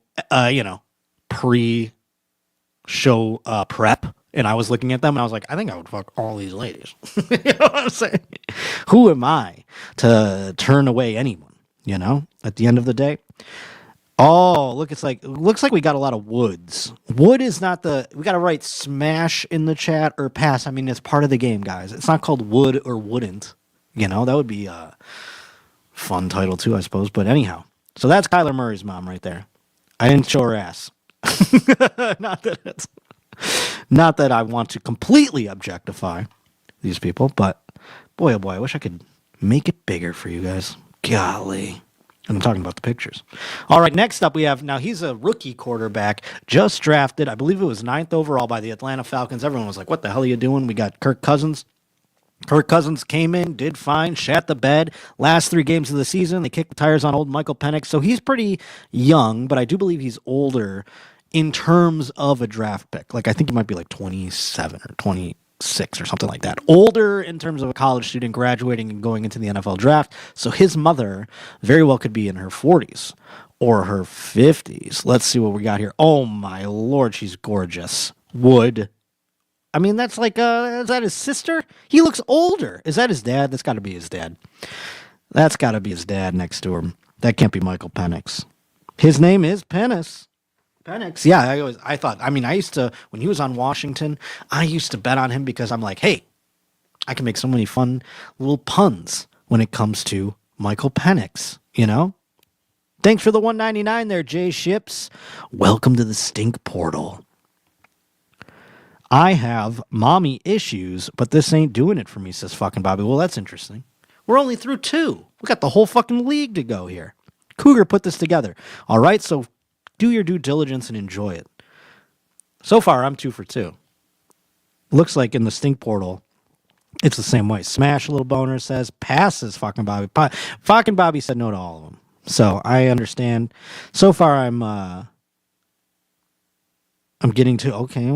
pre-show prep. And I was looking at them and I was like, I think I would fuck all these ladies. You know what I'm saying? Who am I to turn away anyone, you know, at the end of the day? Oh, looks like we got a lot of woods. Wood is not we got to write smash in the chat or pass. I mean, it's part of the game, guys. It's not called would or wouldn't. You know, that would be a fun title too, I suppose. But anyhow, so that's Kyler Murray's mom right there. I didn't show her ass. Not that I want to completely objectify these people, but boy, oh boy, I wish I could make it bigger for you guys. Golly. And I'm talking about the pictures. All right, next up we have, now he's a rookie quarterback, just drafted. I believe it was 9th overall by the Atlanta Falcons. Everyone was like, what the hell are you doing? We got Kirk Cousins. Kirk Cousins came in, did fine, shat the bed. Last 3 games of the season, they kicked the tires on old Michael Penix. So he's pretty young, but I do believe he's older in terms of a draft pick. Like, I think he might be like 27 or 26 or something like that. Older in terms of a college student graduating and going into the NFL draft. So his mother very well could be in her 40s or her 50s. Let's see what we got here. Oh my Lord, she's gorgeous. Wood. I mean, that's like, is that his sister? He looks older. Is that his dad? That's got to be his dad. That's got to be his dad next to him. That can't be Michael Penix. His name is Penix. Yeah, I used to, when he was on Washington, I used to bet on him because I'm like, hey, I can make so many fun little puns when it comes to Michael Penix, you know? Thanks for the $1.99 there, Jay Ships. Welcome to the Stink Portal. I have mommy issues, but this ain't doing it for me, says fucking Bobby. Well, that's interesting. We're only through 2. We got the whole fucking league to go here. Cougar put this together. All right, so do your due diligence and enjoy it. So far, I'm 2 for 2. Looks like in the Stink Portal, it's the same way. Smash, little boner says. Passes, fucking Bobby. Fucking Bobby said no to all of them. So I understand. So far, I'm getting to, okay.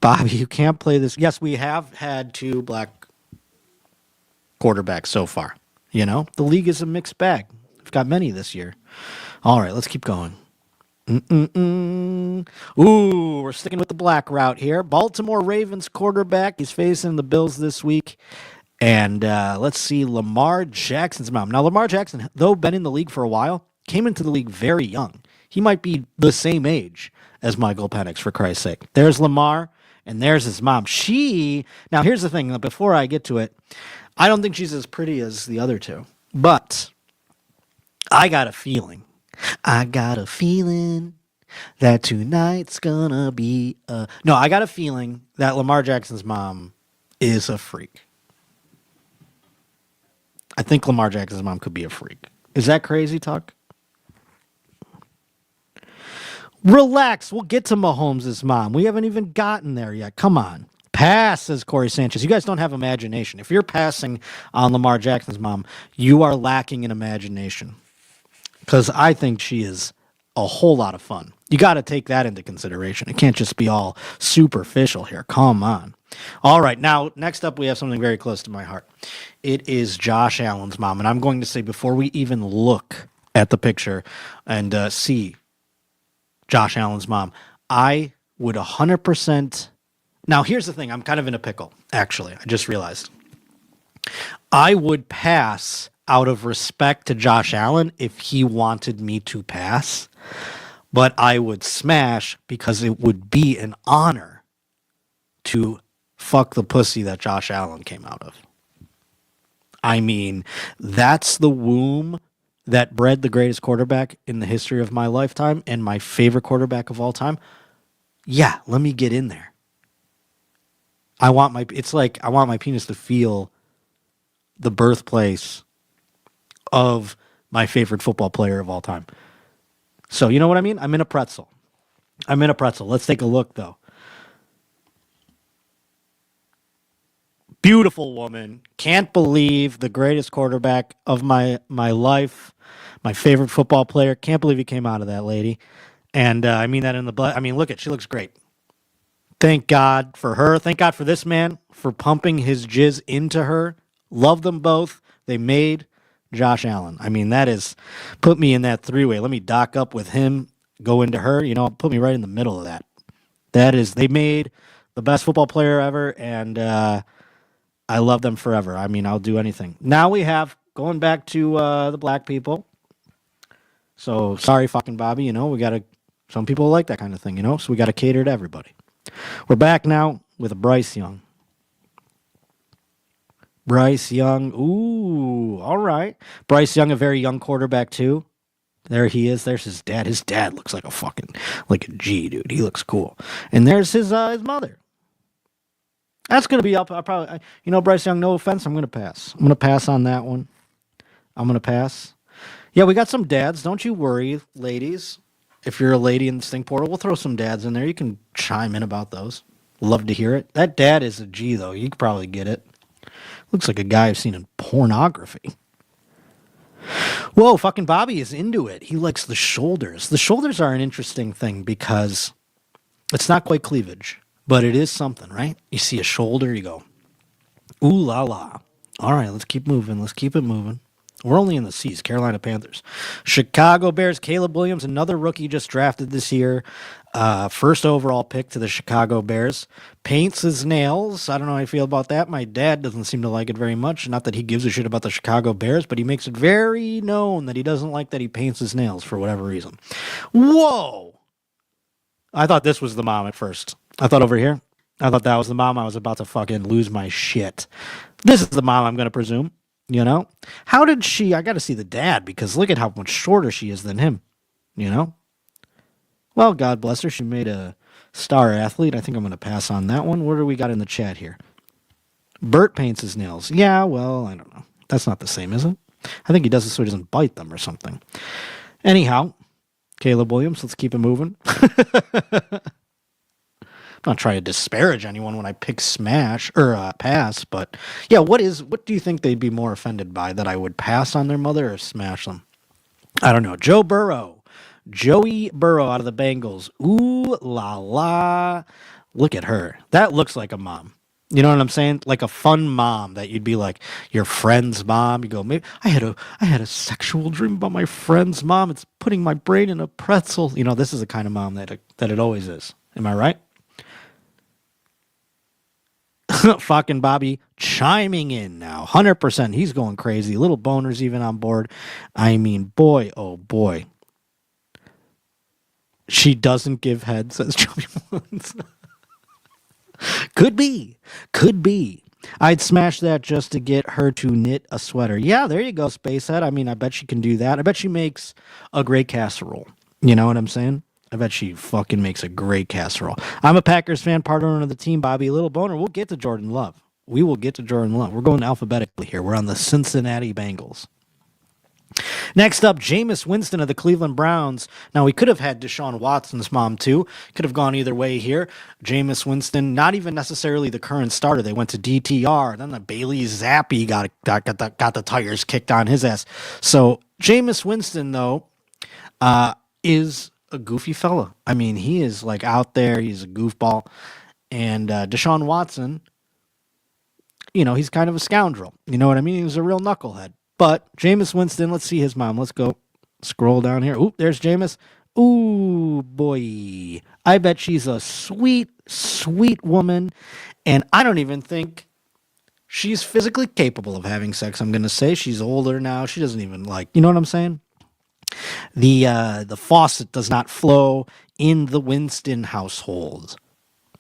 Bobby, you can't play this. Yes, we have had 2 black quarterbacks so far. You know, the league is a mixed bag. We've got many this year. All right, let's keep going. Ooh, we're sticking with the black route here. Baltimore Ravens quarterback. He's facing the Bills this week. And let's see, Lamar Jackson's mom. Now, Lamar Jackson, though been in the league for a while, came into the league very young. He might be the same age as Michael Penix, for Christ's sake. There's Lamar, and there's his mom. Now, here's the thing. Before I get to it, I don't think she's as pretty as the other 2. But I got a feeling that tonight's gonna be No, I got a feeling that Lamar Jackson's mom is a freak. I think Lamar Jackson's mom could be a freak. Is that crazy talk? Relax, we'll get to Mahomes' mom. We haven't even gotten there yet. Come on. Pass, says Corey Sanchez. You guys don't have imagination. If you're passing on Lamar Jackson's mom, you are lacking in imagination. Because I think she is a whole lot of fun. You got to take that into consideration. It can't just be all superficial here. Come on. All right. Now, next up, we have something very close to my heart. It is Josh Allen's mom. And I'm going to say, before we even look at the picture and see Josh Allen's mom, I would 100%. Now, here's the thing. I'm kind of in a pickle, actually. I just realized. I would pass out of respect to Josh Allen if he wanted me to pass, but I would smash because it would be an honor to fuck the pussy that Josh Allen came out of. I mean, that's the womb that bred the greatest quarterback in the history of my lifetime and my favorite quarterback of all time. Yeah, let me get in there. I want my penis to feel the birthplace of my favorite football player of all time. So, you know what I mean? I'm in a pretzel. Let's take a look, though. Beautiful woman. Can't believe the greatest quarterback of my life, my favorite football player. Can't believe he came out of that lady. And I mean that in the blood. I mean, look at, she looks great. Thank God for her. Thank God for this man for pumping his jizz into her. Love them both. They made Josh Allen. I mean, that is, put me in that three-way. Let me dock up with him, go into her, put me right in the middle of that. That is, they made the best football player ever, and I love them forever. I mean, I'll do anything. Now we have, going back to the black people. So, sorry, fucking Bobby, we got to, some people like that kind of thing, so we got to cater to everybody. We're back now with Bryce Young. Bryce Young, ooh, all right. Bryce Young, a very young quarterback, too. There he is. There's his dad. His dad looks like a G, dude. He looks cool. And there's his mother. That's going to be up. I probably, Bryce Young, no offense, I'm going to pass. I'm going to pass on that one. I'm going to pass. Yeah, we got some dads. Don't you worry, ladies. If you're a lady in the Stink Portal, we'll throw some dads in there. You can chime in about those. Love to hear it. That dad is a G, though. You could probably get it. Looks like a guy I've seen in pornography. Whoa, fucking Bobby is into it. He likes the shoulders. The shoulders are an interesting thing because it's not quite cleavage, but it is something, right? You see a shoulder, you go, ooh la la. All right, let's keep moving. Let's keep it moving. We're only in the C's, Carolina Panthers. Chicago Bears, Caleb Williams, another rookie just drafted this year. First overall pick to the Chicago Bears. Paints his nails. I don't know how I feel about that. My dad doesn't seem to like it very much. Not that he gives a shit about the Chicago Bears, but he makes it very known that he doesn't like that he paints his nails for whatever reason. Whoa! I thought this was the mom at first. I thought over here. I thought that was the mom. I was about to fucking lose my shit. This is the mom, I'm going to presume. How did she, I got to see the dad because look at how much shorter she is than him, Well, God bless her. She made a star athlete. I think I'm going to pass on that one. What do we got in the chat here? Bert paints his nails. Yeah, well, I don't know. That's not the same, is it? I think he does it so he doesn't bite them or something. Anyhow, Caleb Williams, let's keep it moving. I'm not trying to disparage anyone when I pick smash or pass, but yeah, what do you think they'd be more offended by? That I would pass on their mother or smash them? I don't know. Joey Burrow out of the Bengals. Ooh la la. Look at her. That looks like a mom. You know what I'm saying? Like a fun mom that you'd be like your friend's mom. You go, maybe I had a sexual dream about my friend's mom. It's putting my brain in a pretzel. This is the kind of mom that it always is. Am I right? Fucking Bobby chiming in now. 100%. He's going crazy. Little Boner's even on board. I mean, boy, oh boy. She doesn't give head, says Joey Woods. Could be. I'd smash that just to get her to knit a sweater. Yeah, there you go, Spacehead. I mean, I bet she can do that. I bet she makes a great casserole. You know what I'm saying? I bet she fucking makes a great casserole. I'm a Packers fan, part owner of the team, Bobby Little Boner. We'll get to Jordan Love. We will get to Jordan Love. We're going alphabetically here. We're on the Cincinnati Bengals. Next up, Jameis Winston of the Cleveland Browns. Now, we could have had Deshaun Watson's mom, too. Could have gone either way here. Jameis Winston, not even necessarily the current starter. They went to DTR. Then the Bailey Zappi got the tires kicked on his ass. So, Jameis Winston, though, is a goofy fella. I mean, he is like out there. He's a goofball. And Deshaun Watson, he's kind of a scoundrel. You know what I mean? He was a real knucklehead. But Jameis Winston, let's see his mom. Let's go scroll down here. Ooh, there's Jameis. Ooh, boy. I bet she's a sweet, sweet woman. And I don't even think she's physically capable of having sex. I'm going to say she's older now. She doesn't even you know what I'm saying? The faucet does not flow in the Winston household.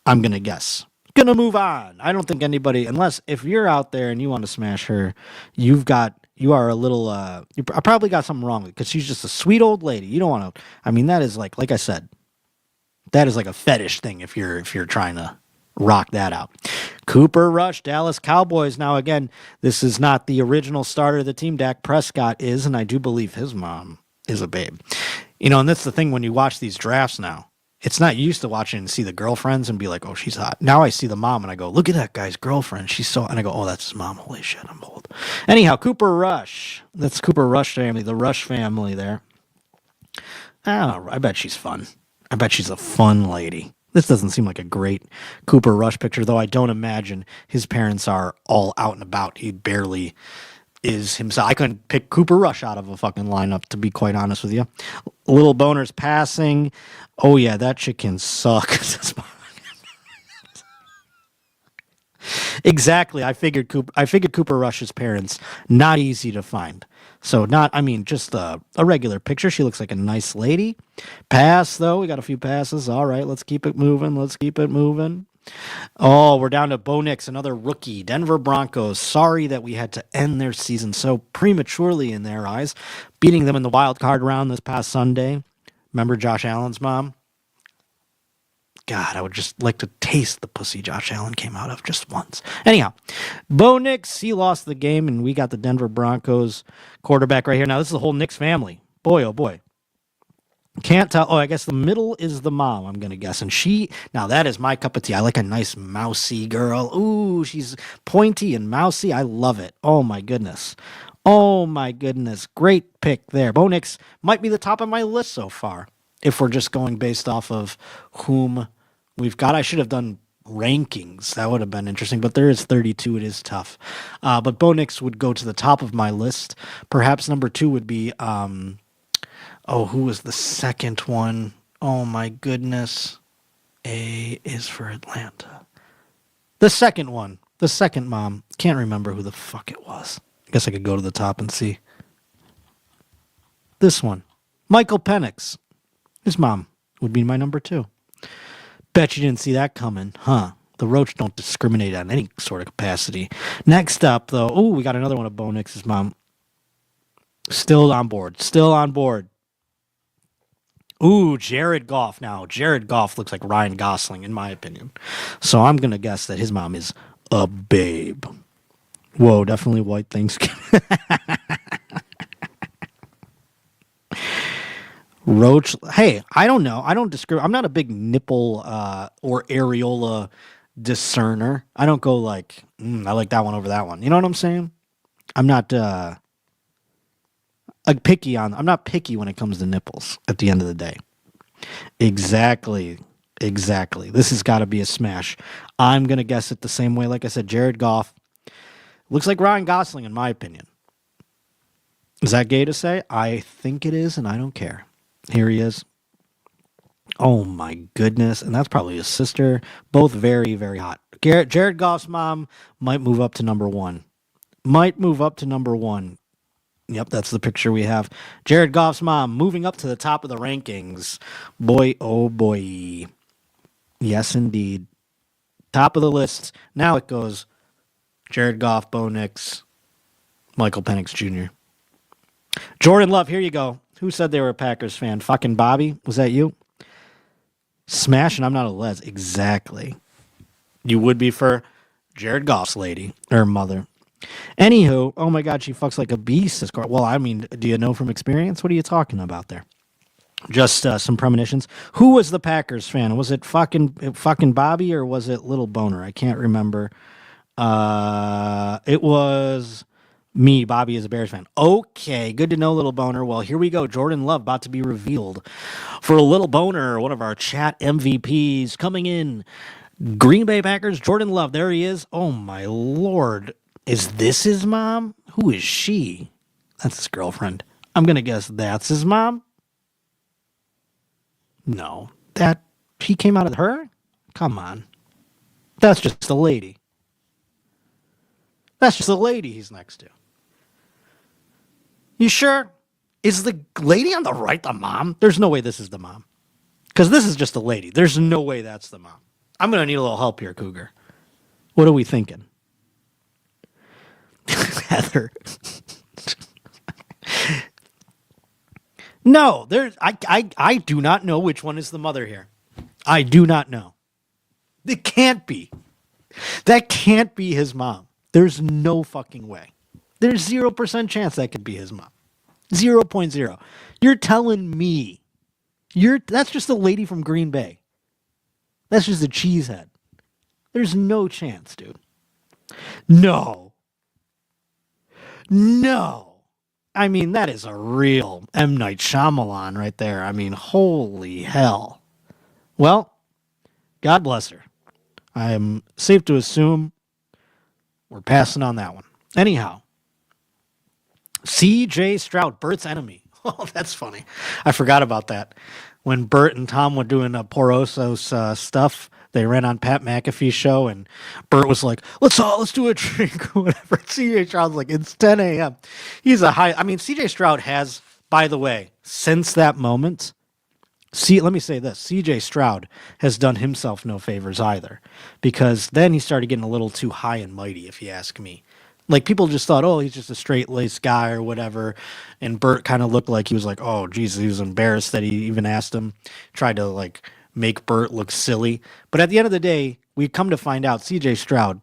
I'm going to guess. Gonna move on. I don't think anybody, unless if you're out there and you want to smash her, you are a little, I probably got something wrong with it because she's just a sweet old lady. You don't want to, I mean, that is like I said, that is like a fetish thing if you're trying to rock that out. Cooper Rush, Dallas Cowboys. Now, again, this is not the original starter of the team. Dak Prescott is, and I do believe his mom is a babe. And that's the thing when you watch these drafts now. It's not used to watching and see the girlfriends and be like, oh, she's hot. Now I see the mom and I go, look at that guy's girlfriend. She's so, and I go, oh, that's his mom. Holy shit, I'm old. Anyhow, Cooper Rush. That's Cooper Rush family, the Rush family there. I don't know. I bet she's fun. I bet she's a fun lady. This doesn't seem like a great Cooper Rush picture, though I don't imagine his parents are all out and about. He barely is himself. I couldn't pick Cooper Rush out of a fucking lineup, to be quite honest with you. Little boners passing. Oh, yeah, that chick can suck. Exactly. I figured Cooper Rush's parents, not easy to find. So just a regular picture. She looks like a nice lady. Pass, though. We got a few passes. All right, let's keep it moving. Oh, we're down to Bo Nix, another rookie. Denver Broncos. Sorry that we had to end their season so prematurely in their eyes, beating them in the wild card round this past Sunday. Remember Josh Allen's mom? God, I would just like to taste the pussy Josh Allen came out of just once. Anyhow, Bo Nix, he lost the game, and we got the Denver Broncos quarterback right here. Now, this is the whole Nix family. Boy, oh boy. Can't tell. Oh, I guess the middle is the mom, I'm going to guess. And now that is my cup of tea. I like a nice mousy girl. Ooh, she's pointy and mousy. I love it. Oh, my goodness. Great pick there. Bo Nix might be the top of my list so far, if we're just going based off of whom we've got. I should have done rankings. That would have been interesting, but there is 32. It is tough. But Bo Nix would go to the top of my list. Perhaps number 2 would be... who was the second one? Oh, my goodness. A is for Atlanta. The second one. The second mom. Can't remember who the fuck it was. I guess I could go to the top and see. This one. Michael Penix. His mom would be my number 2. Bet you didn't see that coming, huh? The Roach don't discriminate on any sort of capacity. Next up, though. We got another one of Bo Nix's mom. Still on board. Ooh, Jared Goff. Now, Jared Goff looks like Ryan Gosling, in my opinion. So I'm going to guess that his mom is a babe. Whoa, definitely white Thanksgiving. Roach. Hey, I don't know. I don't discriminate. I'm not a big nipple or areola discerner. I don't go like, I like that one over that one. You know what I'm saying? I'm not... I'm not picky when it comes to nipples at the end of the day. Exactly. This has got to be a smash. I'm going to guess it the same way. Like I said, Jared Goff looks like Ryan Gosling, in my opinion. Is that gay to say? I think it is, and I don't care. Here he is. Oh, my goodness. And that's probably his sister. Both very, very hot. Jared Goff's mom might move up to number 1. Yep, that's the picture we have. Jared Goff's mom moving up to the top of the rankings. Boy, oh boy. Yes, indeed. Top of the list. Now it goes Jared Goff, Bo Nix, Michael Penix Jr. Jordan Love, here you go. Who said they were a Packers fan? Fucking Bobby? Was that you? Smash and I'm not a les. Exactly. You would be for Jared Goff's lady, or mother. Anywho, oh my God, she fucks like a beast. This girl. Well, I mean, do you know from experience? What are you talking about there? Just some premonitions. Who was the Packers fan? Was it fucking Bobby or was it Little Boner? I can't remember. It was me. Bobby is a Bears fan. Okay, good to know, Little Boner. Well, here we go. Jordan Love about to be revealed for Little Boner, one of our chat MVPs coming in. Green Bay Packers, Jordan Love. There he is. Oh my Lord. Is this his mom? Who is she? That's his girlfriend. I'm going to guess that's his mom. No. That he came out of her? Come on. That's just a lady. That's just a lady he's next to. You sure? Is the lady on the right the mom? There's no way this is the mom. Because this is just a lady. There's no way that's the mom. I'm going to need a little help here, Cougar. What are we thinking? Heather. No, I do not know which one is the mother here. I do not know. It can't be. That can't be his mom. There's no fucking way. There's 0% chance that could be his mom. 0.0. You're telling me. That's just a lady from Green Bay. That's just a cheesehead. There's no chance, dude. No. I mean, that is a real M. Night Shyamalan right there. I mean, holy hell. Well, God bless her. I am safe to assume we're passing on that one. Anyhow, C.J. Stroud, Bert's enemy. Oh, that's funny. I forgot about that. When Bert and Tom were doing Poroso's stuff, they ran on Pat McAfee's show, and Bert was like, let's do a drink or whatever. C.J. Stroud's like, it's 10 a.m. C.J. Stroud has, by the way, since that moment, let me say this. C.J. Stroud has done himself no favors either, because then he started getting a little too high and mighty, if you ask me. Like, people just thought, oh, he's just a straight-laced guy or whatever. And Bert kind of looked like he was like, oh, Jesus, he was embarrassed that he even asked him. Tried to, like, make Bert look silly. But at the end of the day, we come to find out C.J. Stroud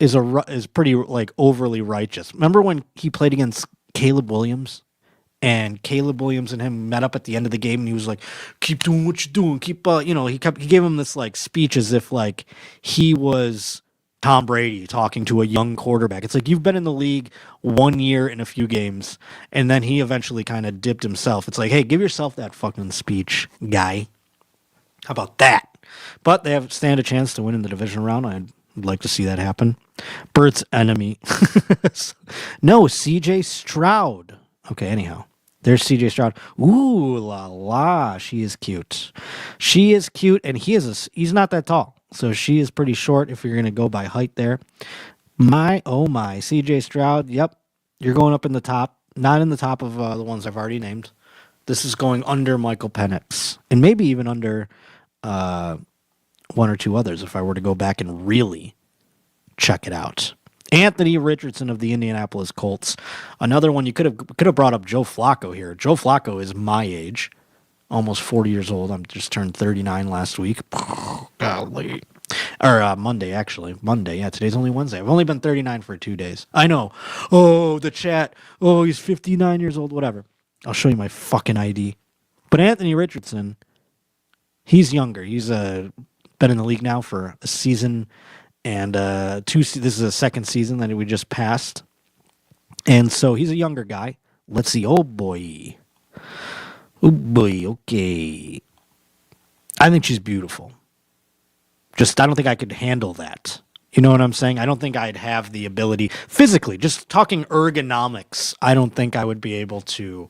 is pretty, like, overly righteous. Remember when he played against Caleb Williams? And Caleb Williams and him met up at the end of the game, and he was like, keep doing what you're doing. He gave him this, like, speech as if, like, he was Tom Brady talking to a young quarterback. It's like, you've been in the league 1 year and a few games, and then he eventually kind of dipped himself. It's like, hey, give yourself that fucking speech, guy. How about that? But they stand a chance to win in the division round. I'd like to see that happen. Bert's enemy. No, C.J. Stroud. Okay, anyhow. There's C.J. Stroud. Ooh la la. She is cute. She is cute, and he's not that tall. So she is pretty short if you're going to go by height there. My, oh my. C.J. Stroud, yep. You're going up in the top. Not in the top of the ones I've already named. This is going under Michael Penix. And maybe even under one or two others if I were to go back and really check it out. Anthony Richardson of the Indianapolis Colts. Another one, you could have brought up Joe Flacco here. Joe Flacco is my age. Almost 40 years old. I'm just turned 39 last week. Golly. Or Monday, actually. Monday. Yeah, today's only Wednesday. I've only been 39 for 2 days. I know. Oh, the chat. Oh, he's 59 years old. Whatever. I'll show you my fucking ID. But Anthony Richardson, he's younger. He's been in the league now for a season and this is a second season that we just passed. And so he's a younger guy. Let's see. Oh, boy. Oh boy, okay. I think she's beautiful. I don't think I could handle that. You know what I'm saying? I don't think I'd have the ability, physically, just talking ergonomics, I don't think I would be able to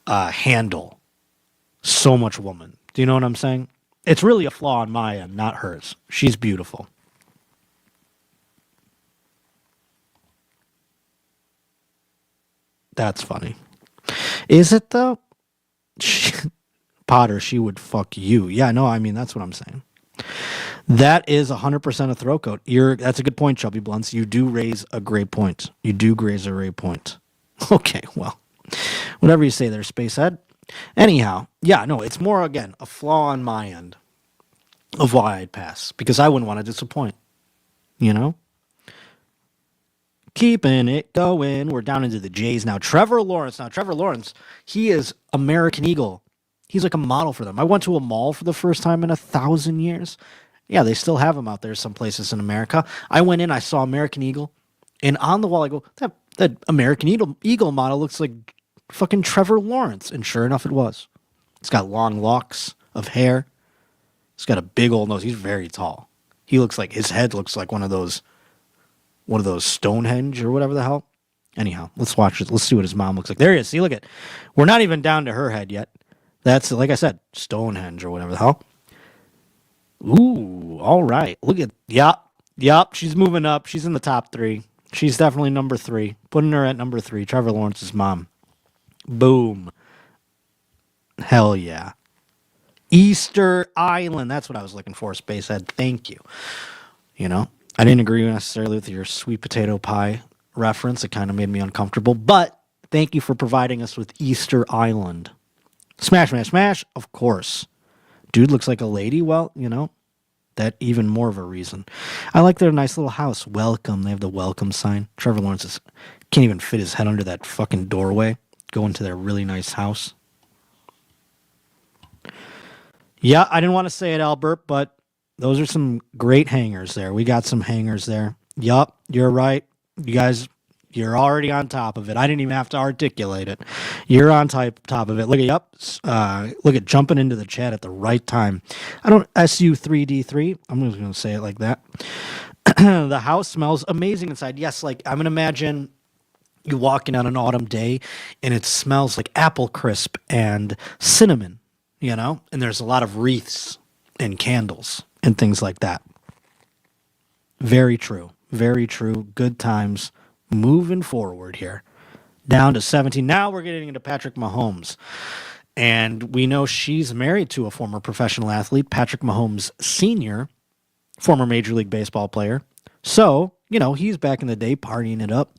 handle so much woman. Do you know what I'm saying? It's really a flaw on my end, not hers. She's beautiful. That's funny. Is it, though? Potter, she would fuck you. Yeah, no, I mean, that's what I'm saying. That is 100% a throat coat. That's a good point, Chubby Blunts. You do raise a great point. Okay, well, whatever you say there, Spacehead. Anyhow, yeah, no, it's more, again, a flaw on my end of why I'd pass. Because I wouldn't want to disappoint. You know? Keeping it going. We're down into the Jays now. Trevor Lawrence. Now, Trevor Lawrence, he is American Eagle. He's like a model for them. I went to a mall for the first time in 1,000 years. Yeah, they still have them out there some places in America. I went in, I saw American Eagle, and on the wall I go, that American Eagle model looks like fucking Trevor Lawrence. And sure enough, it was. He's got long locks of hair. He's got a big old nose. He's very tall. He looks like, his head looks like one of those Stonehenge or whatever the hell. Anyhow, let's watch it. Let's see what his mom looks like. There he is. See, look at, we're not even down to her head yet. That's, like I said, Stonehenge or whatever the hell. Ooh, all right. Look at, yep. She's moving up. She's in the top 3. She's definitely number 3. Putting her at number 3. Trevor Lawrence's mom. Boom. Hell yeah. Easter Island. That's what I was looking for, Spacehead. Thank you. You know, I didn't agree necessarily with your sweet potato pie reference. It kind of made me uncomfortable. But thank you for providing us with Easter Island. Smash, smash, smash. Of course. Dude looks like a lady. Well, you know, that even more of a reason. I like their nice little house. Welcome. They have the welcome sign. Trevor Lawrence can't even fit his head under that fucking doorway. Go into their really nice house. Yeah, I didn't want to say it, Albert, but those are some great hangers there. We got some hangers there. Yup, you're right. You guys, you're already on top of it. I didn't even have to articulate it. You're on top of it. Look at, look at jumping into the chat at the right time. I don't, SU3D3. I'm just going to say it like that. The house smells amazing inside. Yes, like I'm going to imagine you walking on an autumn day and it smells like apple crisp and cinnamon, you know, and there's a lot of wreaths and candles and things like that. Very true. Very true. Good times. Moving forward here. Down to 17. Now we're getting into Patrick Mahomes. And we know she's married to a former professional athlete, Patrick Mahomes Sr., former Major League Baseball player. So, you know, he's back in the day partying it up.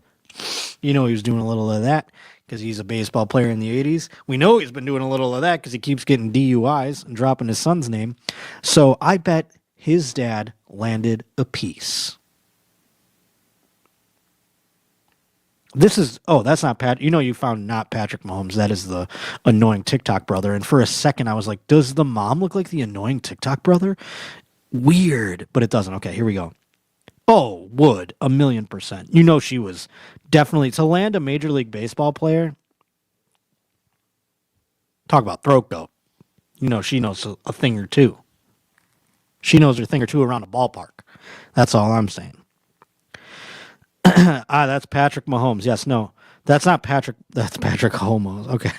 You know, he was doing a little of that because he's a baseball player in the 80s. We know he's been doing a little of that because he keeps getting DUIs and dropping his son's name. So I bet his dad landed a piece. This is, oh, that's not Pat. You know, you found not Patrick Mahomes. That is the annoying TikTok brother. And for a second, I was like, does the mom look like the annoying TikTok brother? Weird, but it doesn't. Okay, here we go. Oh, would 1,000,000%. You know, she was definitely to land a Major League Baseball player. Talk about throat goat. You know, she knows a thing or two. She knows her thing or two around a ballpark. That's all I'm saying. That's Patrick Mahomes. Yes, no, that's not Patrick. That's Patrick Holmes. Okay.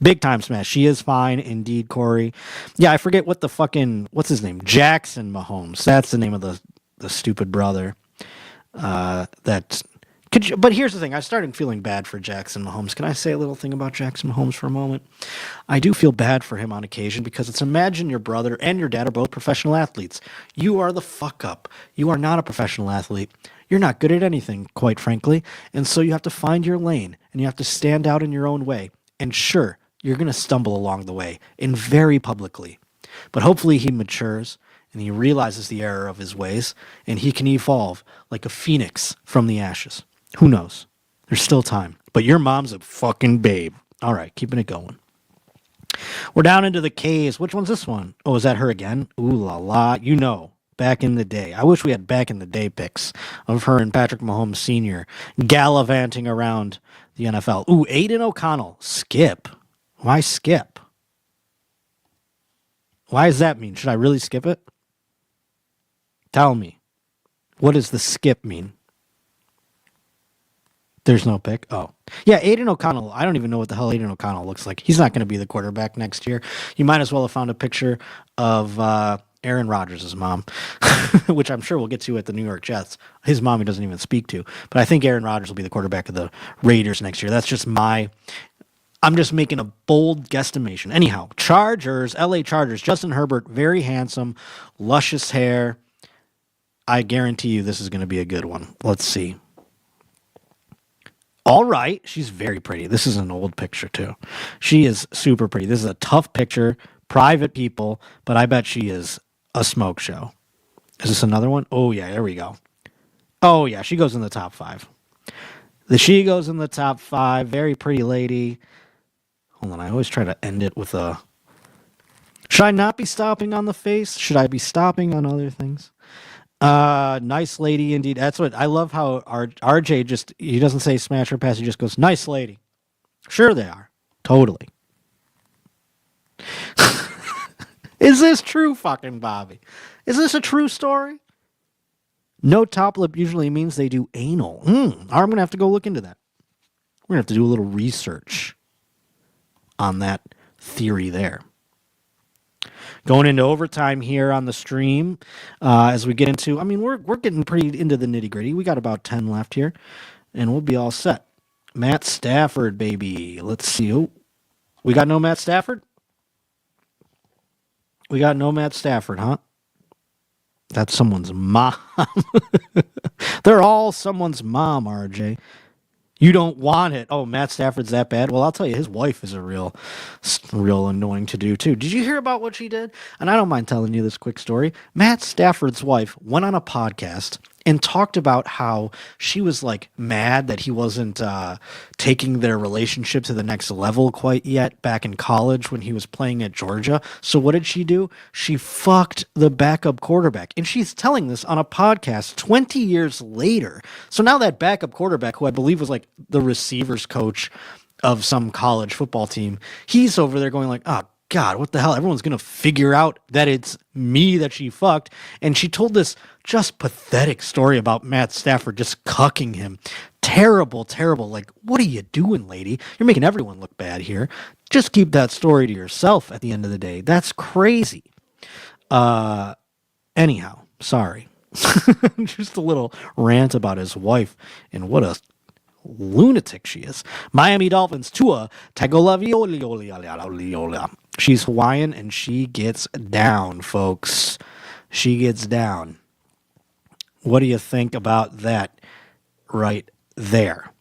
Big time smash. She is fine indeed, Corey. Yeah, I forget what the fucking, what's his name? Jackson Mahomes. That's the name of the stupid brother. But here's the thing. I started feeling bad for Jackson Mahomes. Can I say a little thing about Jackson Mahomes for a moment? I do feel bad for him on occasion because it's imagine your brother and your dad are both professional athletes. You are the fuck up. You are not a professional athlete. You're not good at anything, quite frankly. And so you have to find your lane and you have to stand out in your own way. And sure, you're going to stumble along the way and very publicly. But hopefully he matures and he realizes the error of his ways and he can evolve like a phoenix from the ashes. Who knows? There's still time. But your mom's a fucking babe. All right, keeping it going. We're down into the K's. Which one's this one? Oh, is that her again? Ooh la la. You know, back in the day. I wish we had back in the day pics of her and Patrick Mahomes Sr. gallivanting around the NFL. Ooh, Aiden O'Connell. Skip. Why skip? Why does that mean? Should I really skip it? Tell me. What does the skip mean? There's no pick. Oh. Yeah, Aiden O'Connell. I don't even know what the hell Aiden O'Connell looks like. He's not going to be the quarterback next year. You might as well have found a picture of Aaron Rodgers' mom, which I'm sure we'll get to at the New York Jets. His mom he doesn't even speak to. But I think Aaron Rodgers will be the quarterback of the Raiders next year. That's just I'm just making a bold guesstimation. Anyhow, Chargers, LA Chargers, Justin Herbert, very handsome, luscious hair. I guarantee you this is going to be a good one. Let's see. All right. She's very pretty. This is an old picture, too. She is super pretty. This is a tough picture, private people, but I bet she is a smoke show. Is this another one? Oh, yeah, there we go. Oh, yeah, she goes in the top 5. She goes in the top 5. Very pretty lady. Hold on, I always try to end it with a... Should I not be stopping on the face? Should I be stopping on other things? Nice lady indeed. That's what I love how RJ just, he doesn't say smash or pass, he just goes, nice lady. Sure they are. Totally. Is this true, fucking Bobby? Is this a true story? No top lip usually means they do anal. I'm going to have to go look into that. We're going to have to do a little research on that theory there. Going into overtime here on the stream as we get into, I mean, we're getting pretty into the nitty gritty. We got about 10 left here, and we'll be all set. Matt Stafford, baby. Let's see. Oh, we got no Matt Stafford? We got no Matt Stafford, huh? That's someone's mom. They're all someone's mom, RJ. You don't want it. Oh, Matt Stafford's that bad? Well, I'll tell you, his wife is a real annoying to do, too. Did you hear about what she did? And I don't mind telling you this quick story. Matt Stafford's wife went on a podcast and talked about how she was, like, mad that he wasn't taking their relationship to the next level quite yet back in college when he was playing at Georgia. So what did she do? She fucked the backup quarterback. And she's telling this on a podcast 20 years later. So now that backup quarterback, who I believe was, like, the receivers coach of some college football team, he's over there going like, oh, God, what the hell? Everyone's going to figure out that it's me that she fucked. And she told this just pathetic story about Matt Stafford just cucking him. Terrible, terrible. Like, what are you doing, lady? You're making everyone look bad here. Just keep that story to yourself at the end of the day. That's crazy. Anyhow, sorry. Just a little rant about his wife and what a lunatic she is. Miami Dolphins, Tua Tagovailoa. She's Hawaiian and she gets down, folks. She gets down. What do you think about that right there?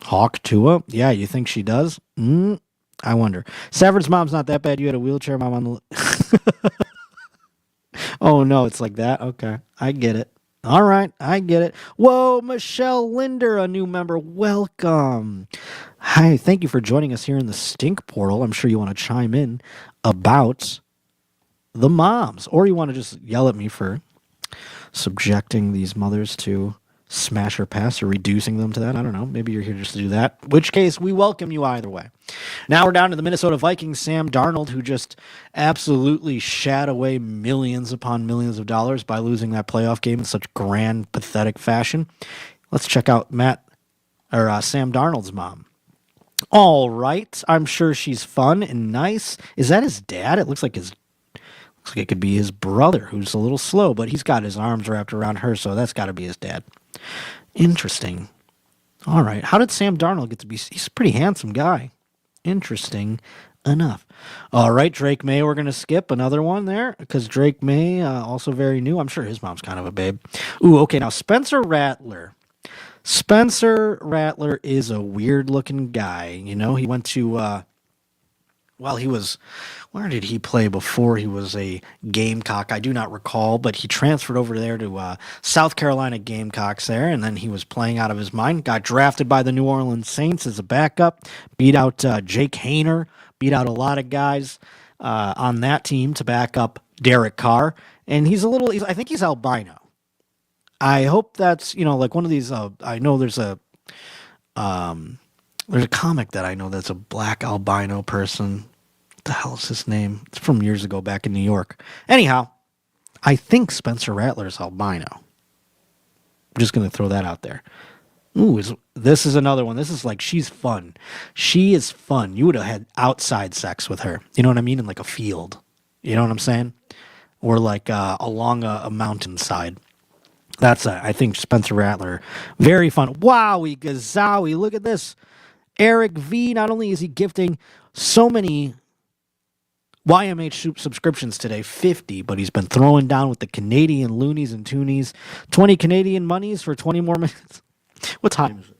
Hawk Tua? Yeah, you think she does? I wonder. Stafford's mom's not that bad. You had a wheelchair mom on the... Oh, no, it's like that? Okay, I get it. All right, I get it. Whoa, Michelle Linder, a new member. Welcome. Hi, thank you for joining us here in the Stink Portal. I'm sure you want to chime in about the moms, or you want to just yell at me for subjecting these mothers to smash or pass or reducing them to that. I don't know. Maybe you're here just to do that. In which case, we welcome you either way. Now we're down to the Minnesota Vikings, Sam Darnold, who just absolutely shat away millions upon millions of dollars by losing that playoff game in such grand, pathetic fashion. Let's check out Sam Darnold's mom. All right. I'm sure she's fun and nice. Is that his dad? It looks like it could be his brother, who's a little slow, but he's got his arms wrapped around her, so that's got to be his dad. Interesting. All right. How did Sam Darnold get to be... He's a pretty handsome guy. Interesting enough. All right, Drake May, we're going to skip another one there, because Drake May, also very new. I'm sure his mom's kind of a babe. Ooh, okay, now Spencer Rattler. Spencer Rattler is a weird-looking guy. You know, he went to... where did he play before he was a Gamecock? I do not recall, but he transferred over there to South Carolina Gamecocks there, and then he was playing out of his mind. Got drafted by the New Orleans Saints as a backup, beat out Jake Haener, beat out a lot of guys on that team to back up Derek Carr, and I think he's albino. I hope that's, like one of these, I know there's a comic that I know that's a black albino person. What the hell is his name? It's from years ago back in New York. Anyhow, I think Spencer Rattler's albino. I'm just going to throw that out there. Ooh, this is another one. This is like, she's fun. She is fun. You would have had outside sex with her. You know what I mean? In like a field. You know what I'm saying? Or like along a mountainside. I think Spencer Rattler, very fun. Wowie, gazowie, look at this. Eric V, not only is he gifting so many YMH subscriptions today, 50, but he's been throwing down with the Canadian loonies and toonies. 20 Canadian monies for 20 more minutes. What time is it?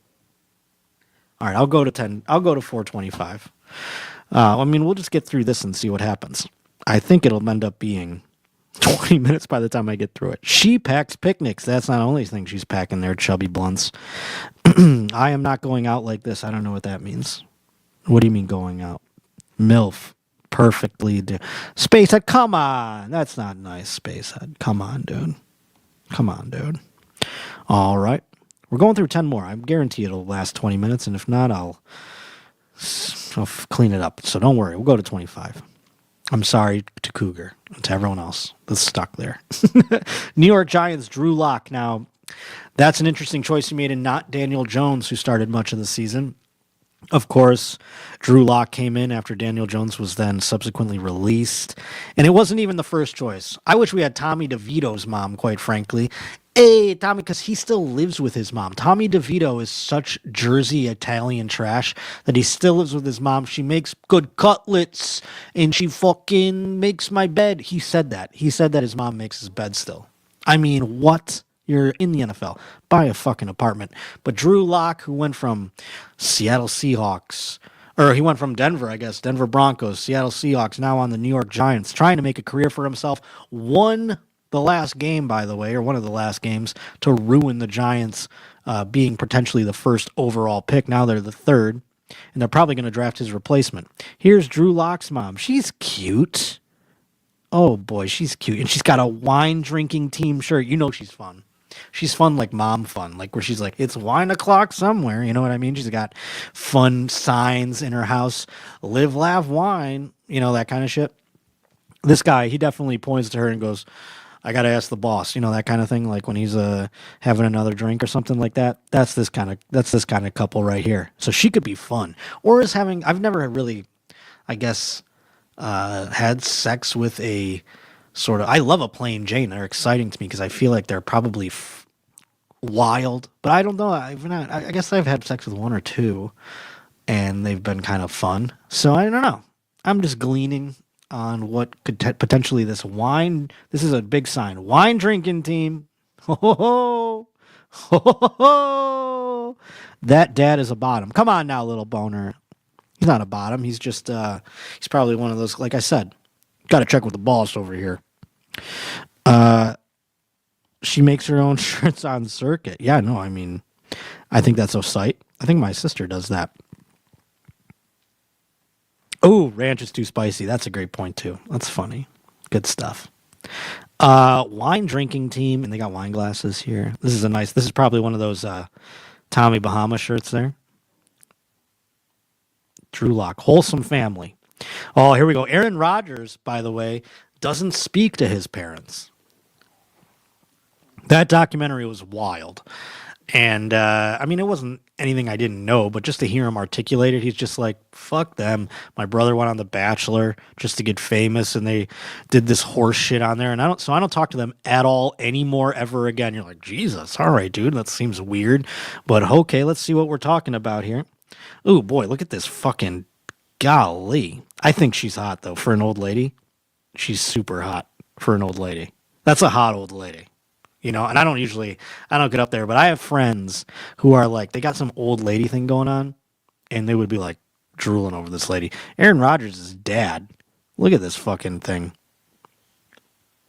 All right, I'll go to 10. I'll go to 4:25. We'll just get through this and see what happens. I think it'll end up being 20 minutes by the time I get through it. She packs picnics. That's not the only thing she's packing there, chubby blunts. I am not going out like this. I don't know what that means. What do you mean going out? MILF. Perfectly. Spacehead, come on. That's not nice, Spacehead. Come on, dude. Come on, dude. All right. We're going through 10 more. I guarantee it'll last 20 minutes, and if not, I'll clean it up. So don't worry. We'll go to 25. I'm sorry to Cougar and to everyone else that's stuck there. New York Giants, Drew Lock. Now, that's an interesting choice you made, and not Daniel Jones, who started much of the season. Of course, Drew Lock came in after Daniel Jones was then subsequently released. And it wasn't even the first choice. I wish we had Tommy DeVito's mom, quite frankly. Hey, Tommy, because he still lives with his mom. Tommy DeVito is such Jersey Italian trash that he still lives with his mom. She makes good cutlets and she fucking makes my bed. He said that. He said that his mom makes his bed still. I mean, what? You're in the NFL. Buy a fucking apartment. But Drew Lock, who went from Seattle Seahawks, or he went from Denver, I guess, Denver Broncos, Seattle Seahawks, now on the New York Giants, trying to make a career for himself, won the last game, by the way, or one of the last games, to ruin the Giants being potentially the first overall pick. Now they're the third, and they're probably going to draft his replacement. Here's Drew Lock's mom. She's cute. Oh, boy, she's cute. And she's got a wine-drinking team shirt. You know she's fun. She's fun like mom fun, like where she's like, it's wine o'clock somewhere. You know what I mean? She's got fun signs in her house. Live, laugh, wine. You know, that kind of shit. This guy, he definitely points to her and goes, I got to ask the boss. You know, that kind of thing. Like when he's having another drink or something like that. That's this kind of couple right here. So she could be fun. Or is having, I've never really, I guess, had sex with a sort of, I love a plain Jane. They're exciting to me because I feel like they're probably wild, but I don't know. I guess I've had sex with one or two and they've been kind of fun. So I don't know. I'm just gleaning on what could potentially this is a big sign. Wine drinking team. Ho, ho, ho. Ho, ho, ho. That dad is a bottom. Come on now, little boner. He's not a bottom. He's just, he's probably one of those, like I said, got to check with the boss over here. She makes her own shirts on circuit. Yeah, no, I mean, I think that's a sight. I think my sister does that. Oh, ranch is too spicy. That's a great point, too. That's funny. Good stuff. Wine drinking team, and they got wine glasses here. This is probably one of those Tommy Bahama shirts there. Drew Lock, wholesome family. Oh, here we go. Aaron Rodgers, by the way, doesn't speak to his parents. That documentary was wild. And, I mean, it wasn't anything I didn't know, but just to hear him articulate it, he's just like, fuck them. My brother went on The Bachelor just to get famous, and they did this horse shit on there. And I don't talk to them at all anymore ever again. You're like, Jesus, all right, dude, that seems weird. But okay, let's see what we're talking about here. Ooh, boy, look at this fucking golly. I think she's hot, though, for an old lady. She's super hot for an old lady. That's a hot old lady. You know, and I don't get up there, but I have friends who are like, they got some old lady thing going on, and they would be like drooling over this lady. Aaron Rodgers' dad. Look at this fucking thing.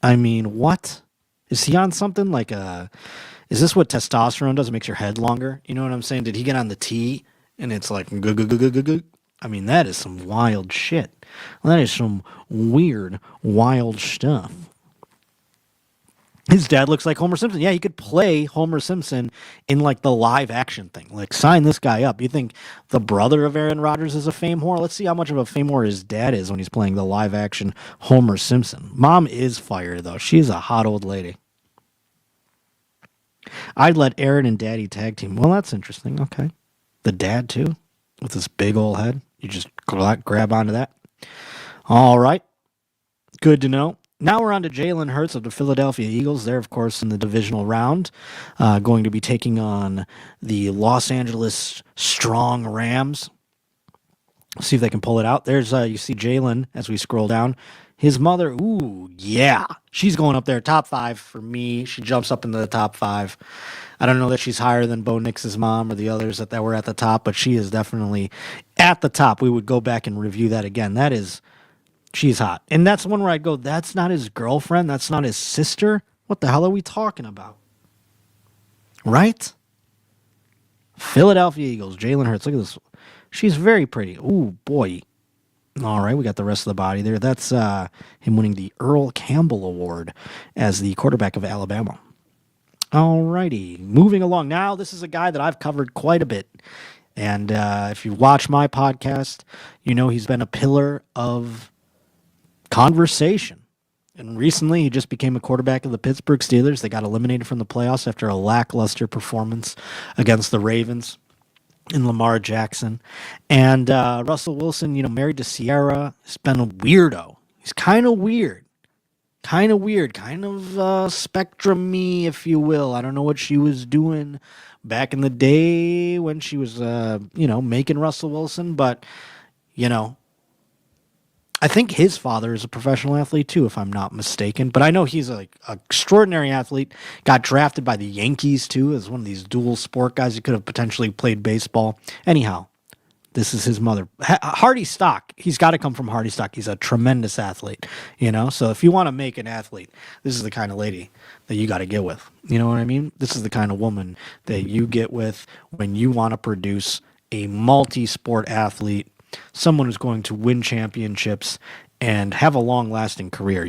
I mean, what? Is he on something like is this what testosterone does? It makes your head longer? You know what I'm saying? Did he get on the T and it's like, I mean, that is some wild shit. That is some weird, wild stuff. His dad looks like Homer Simpson. Yeah, he could play Homer Simpson in like the live action thing. Like, sign this guy up. You think the brother of Aaron Rodgers is a fame whore? Let's see how much of a fame whore his dad is when he's playing the live action Homer Simpson. Mom is fired, though. She's a hot old lady. I'd let Aaron and Daddy tag team. Well, that's interesting. Okay. The dad, too, with this big old head. You just grab onto that. All right. Good to know. Now we're on to Jalen Hurts of the Philadelphia Eagles. They're, of course, in the divisional round, going to be taking on the Los Angeles Strong Rams. See if they can pull it out. There's, you see Jalen as we scroll down. His mother, ooh, yeah. She's going up there, top 5 for me. She jumps up into the top 5. I don't know that she's higher than Bo Nix's mom or the others that were at the top, but she is definitely at the top. We would go back and review that again. That is She's hot. And that's one where I'd go, that's not his girlfriend. That's not his sister. What the hell are we talking about? Right? Philadelphia Eagles, Jalen Hurts. Look at this. She's very pretty. Ooh, boy. All right, we got the rest of the body there. That's him winning the Earl Campbell Award as the quarterback of Alabama. All righty, moving along. Now, this is a guy that I've covered quite a bit. And if you watch my podcast, you know he's been a pillar of conversation. And recently, he just became a quarterback of the Pittsburgh Steelers. They got eliminated from the playoffs after a lackluster performance against the Ravens in Lamar Jackson. And Russell Wilson, married to Sierra, has been a weirdo. He's kind of weird. Kind of spectrum-y, if you will. I don't know what she was doing back in the day when she was, making Russell Wilson. But, I think his father is a professional athlete too, if I'm not mistaken. But I know he's an extraordinary athlete. Got drafted by the Yankees too, as one of these dual sport guys. He could have potentially played baseball. Anyhow, this is his mother. Hardy stock. He's got to come from Hardy stock. He's a tremendous athlete, So if you want to make an athlete, this is the kind of lady that you got to get with. You know what I mean? This is the kind of woman that you get with when you want to produce a multi-sport athlete, someone who's going to win championships and have a long-lasting career,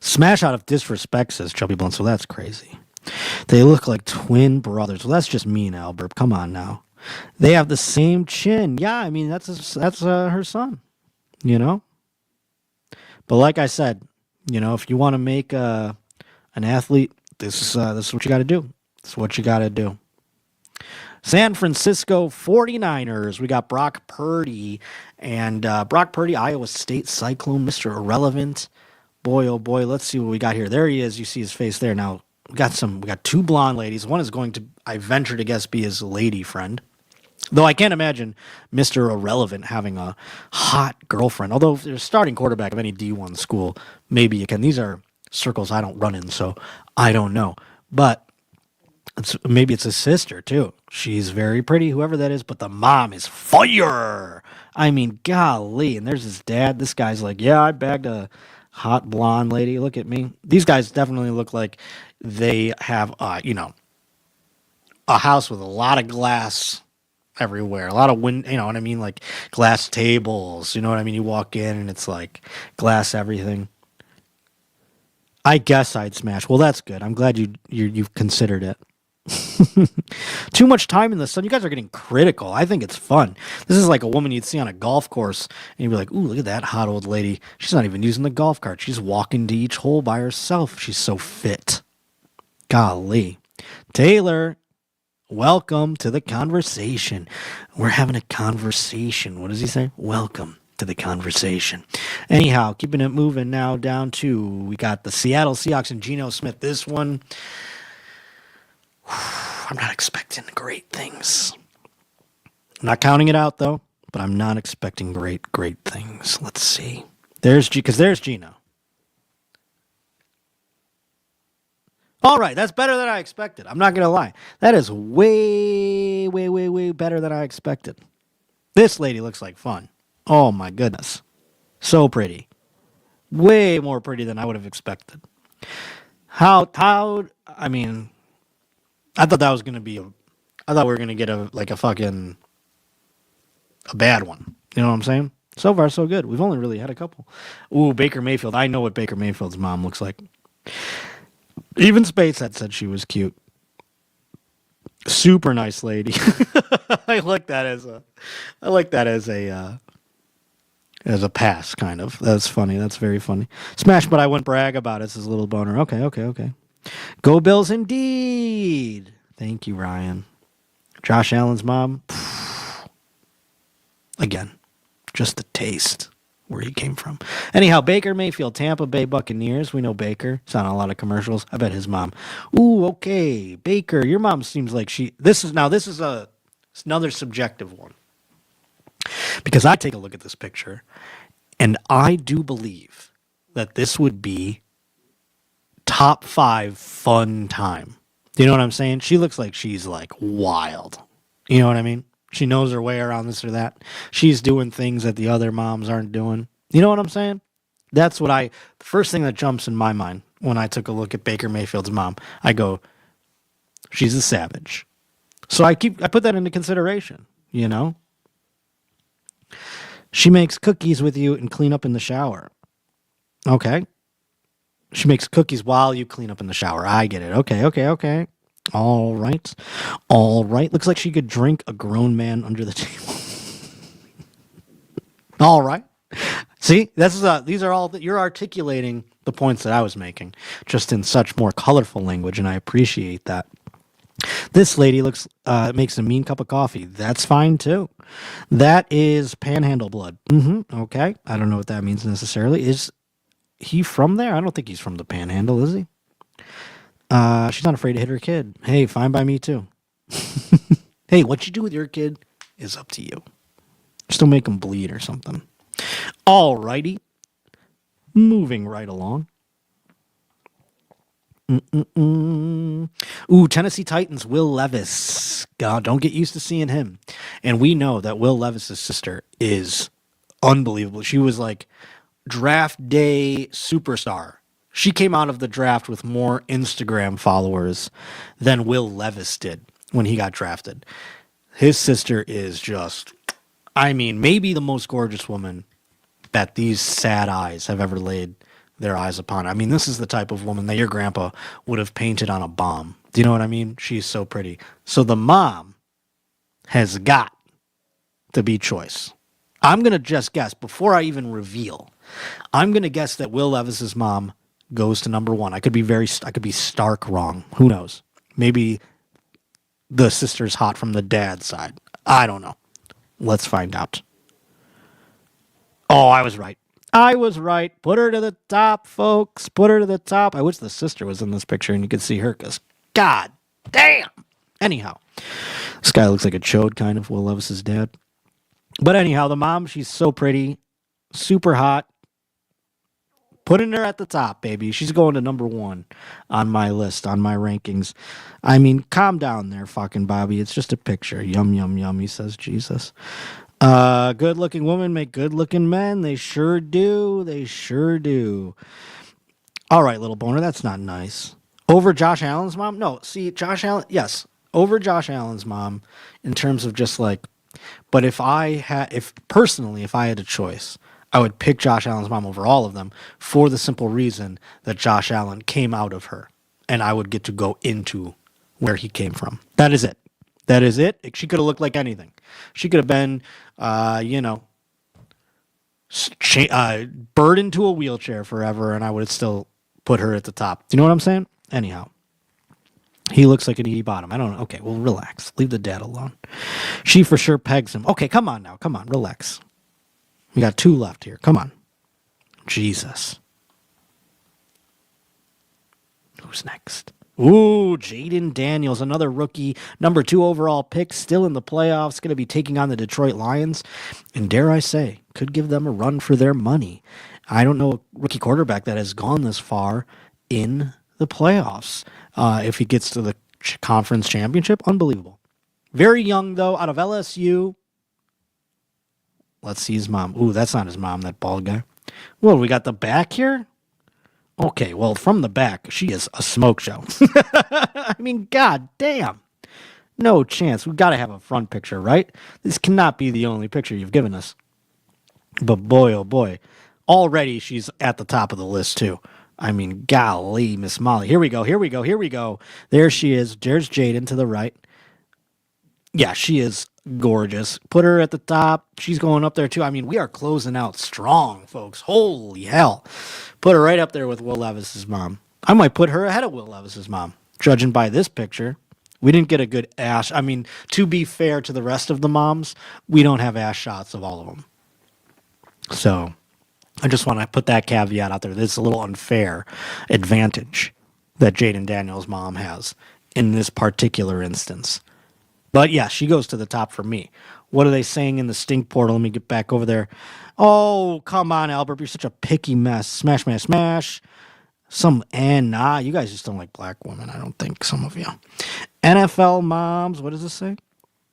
Smash out of disrespect, says Chubby Blunt, so that's crazy. They look like twin brothers. Well, that's just me and Albert. Come on now. They have the same chin. Yeah, I mean, that's her son, But like I said, if you want to make an athlete, this is what you got to do. This is what you got to do. San Francisco 49ers. We got Brock Purdy. And Brock Purdy, Iowa State Cyclone, Mr. Irrelevant. Boy, oh boy, let's see what we got here. There he is. You see his face there. Now, we got two blonde ladies. One is going to, I venture to guess, be his lady friend. Though I can't imagine Mr. Irrelevant having a hot girlfriend. Although if they're starting quarterback of any D1 school, maybe you can. These are circles I don't run in, so I don't know. But maybe it's his sister, too. She's very pretty, whoever that is, but the mom is fire. I mean, golly. And there's his dad. This guy's like, yeah, I bagged a hot blonde lady. Look at me. These guys definitely look like they have, a house with a lot of glass everywhere. A lot of wind, you know what I mean? Like glass tables. You know what I mean? You walk in and it's like glass everything. I guess I'd smash. Well, that's good. I'm glad you've considered it. Too much time in the sun. You guys are getting critical. I think it's fun. This is like a woman you'd see on a golf course, and you'd be like, ooh, look at that hot old lady. She's not even using the golf cart. She's walking to each hole by herself. She's so fit. Golly. Taylor, welcome to the conversation. We're having a conversation. What does he say? Welcome to the conversation. Anyhow, keeping it moving now down to, we got the Seattle Seahawks and Geno Smith. This one, I'm not expecting great things. I'm not counting it out, though, but I'm not expecting great things. Let's see. There's Geno. All right, that's better than I expected. I'm not going to lie. That is way better than I expected. This lady looks like fun. Oh, my goodness. So pretty. Way more pretty than I would have expected. I thought that was going to be I thought we were going to get a bad one. You know what I'm saying? So far, so good. We've only really had a couple. Ooh, Baker Mayfield. I know what Baker Mayfield's mom looks like. Even Space had said she was cute. Super nice lady. I like that as a pass, kind of. That's funny. That's very funny. Smash, but I wouldn't brag about it. It's his little boner. Okay. Go Bills indeed. Thank you, Ryan. Josh Allen's mom. Again, just a taste where he came from. Anyhow, Baker Mayfield, Tampa Bay Buccaneers. We know Baker. It's on a lot of commercials. I bet his mom. Ooh, okay. Baker, your mom seems like this is another subjective one. Because I take a look at this picture, and I do believe that this would be top 5 fun time. You know what I'm saying? She looks like she's like wild. You know what I mean? She knows her way around this or that. She's doing things that the other moms aren't doing. You know what I'm saying? That's what the first thing that jumps in my mind when I took a look at Baker Mayfield's mom. I go, she's a savage. So I put that into consideration, you know? She makes cookies with you and clean up in the shower. Okay. She makes cookies while you clean up in the shower. I get it. Okay. All right. Looks like she could drink a grown man under the table. All right. See, these are all that you're articulating the points that I was making, just in such more colorful language, and I appreciate that. This lady makes a mean cup of coffee. That's fine too. That is panhandle blood. Okay. I don't know what that means necessarily. Is he from there? I don't think he's from the panhandle, is he? She's not afraid to hit her kid. Hey, fine by me too. Hey, what you do with your kid is up to you. Just don't make him bleed or something. All righty. Moving right along. Ooh, Tennessee Titans, Will Levis. God, don't get used to seeing him. And we know that Will Levis's sister is unbelievable. She was like draft day superstar. She came out of the draft with more Instagram followers than Will Levis did when he got drafted. His sister is just, maybe the most gorgeous woman that these sad eyes have ever laid their eyes upon. This is the type of woman that your grandpa would have painted on a bomb. Do you know what I mean? She's so pretty. So the mom has got to be choice. I'm going to just guess, before I even reveal, I'm going to guess that Will Levis's mom goes to number one. I could be stark wrong. Who knows? Maybe the sister's hot from the dad's side. I don't know. Let's find out. Oh, I was right. Put her to the top, folks. Put her to the top. I wish the sister was in this picture and you could see her, because God damn. Anyhow, this guy looks like a chode, kind of, Will Levis's dad. But anyhow, the mom, she's so pretty, super hot. Putting her at the top, baby. She's going to number one on my list, on my rankings. Calm down there, fucking Bobby. It's just a picture. Yum, yum, yum, he says, Jesus. Good-looking women make good-looking men. They sure do. All right, little boner, that's not nice. Over Josh Allen's mom? No, see, Josh Allen, yes, over Josh Allen's mom in terms of just like, but if I had a choice, I would pick Josh Allen's mom over all of them for the simple reason that Josh Allen came out of her and I would get to go into where he came from. That is it. She could have looked like anything. She could have been, burdened to a wheelchair forever, and I would have still put her at the top. Do you know what I'm saying? Anyhow, he looks like an E bottom. I don't know. Okay, well, relax. Leave the dad alone. She for sure pegs him. Okay, come on now. Come on, relax. We got two left here. Come on. Jesus. Who's next? Ooh, Jaden Daniels, another rookie, number 2 overall pick, still in the playoffs, going to be taking on the Detroit Lions, and dare I say, could give them a run for their money. I don't know a rookie quarterback that has gone this far in the playoffs. If he gets to the conference championship, unbelievable. Very young, though, out of LSU. Let's see his mom. Ooh, that's not his mom, that bald guy. Well, we got the back here? Okay, well, from the back, she is a smoke show. God damn. No chance. We've got to have a front picture, right? This cannot be the only picture you've given us. But boy, oh boy. Already she's at the top of the list, too. Golly, Miss Molly. Here we go. There she is. There's Jaden to the right. Yeah, she is gorgeous. Put her at the top. She's going up there, too. We are closing out strong, folks. Holy hell. Put her right up there with Will Levis's mom. I might put her ahead of Will Levis's mom, judging by this picture. We didn't get a good ass. To be fair to the rest of the moms, we don't have ass shots of all of them. So I just want to put that caveat out there. This is a little unfair advantage that Jaden Daniels' mom has in this particular instance. But yeah, she goes to the top for me. What are they saying in the stink portal? Let me get back over there. Oh, come on, Albert. You're such a picky mess. Smash, smash, smash. You guys just don't like black women, I don't think, some of you. NFL moms, what does this say?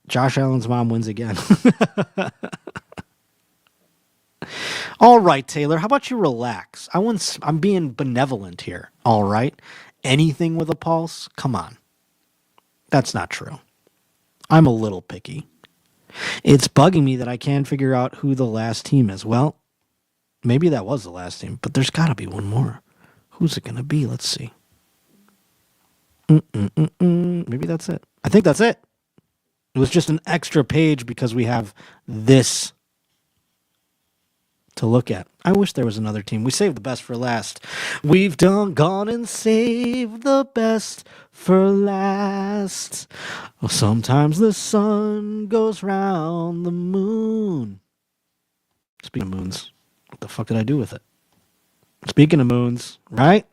Josh Allen's mom wins again. All right, Taylor, how about you relax? I'm being benevolent here. All right? Anything with a pulse? Come on. That's not true. I'm a little picky. It's bugging me that I can't figure out who the last team is. Well, maybe that was the last team, but there's got to be one more. Who's it going to be? Let's see. Maybe that's it. I think that's it. It was just an extra page because we have this to look at. I wish there was another team. We saved the best for last. We've gone and saved the best for last. Well, sometimes the sun goes round the moon. Speaking of moons, what the fuck did I do with it? Speaking of moons, right?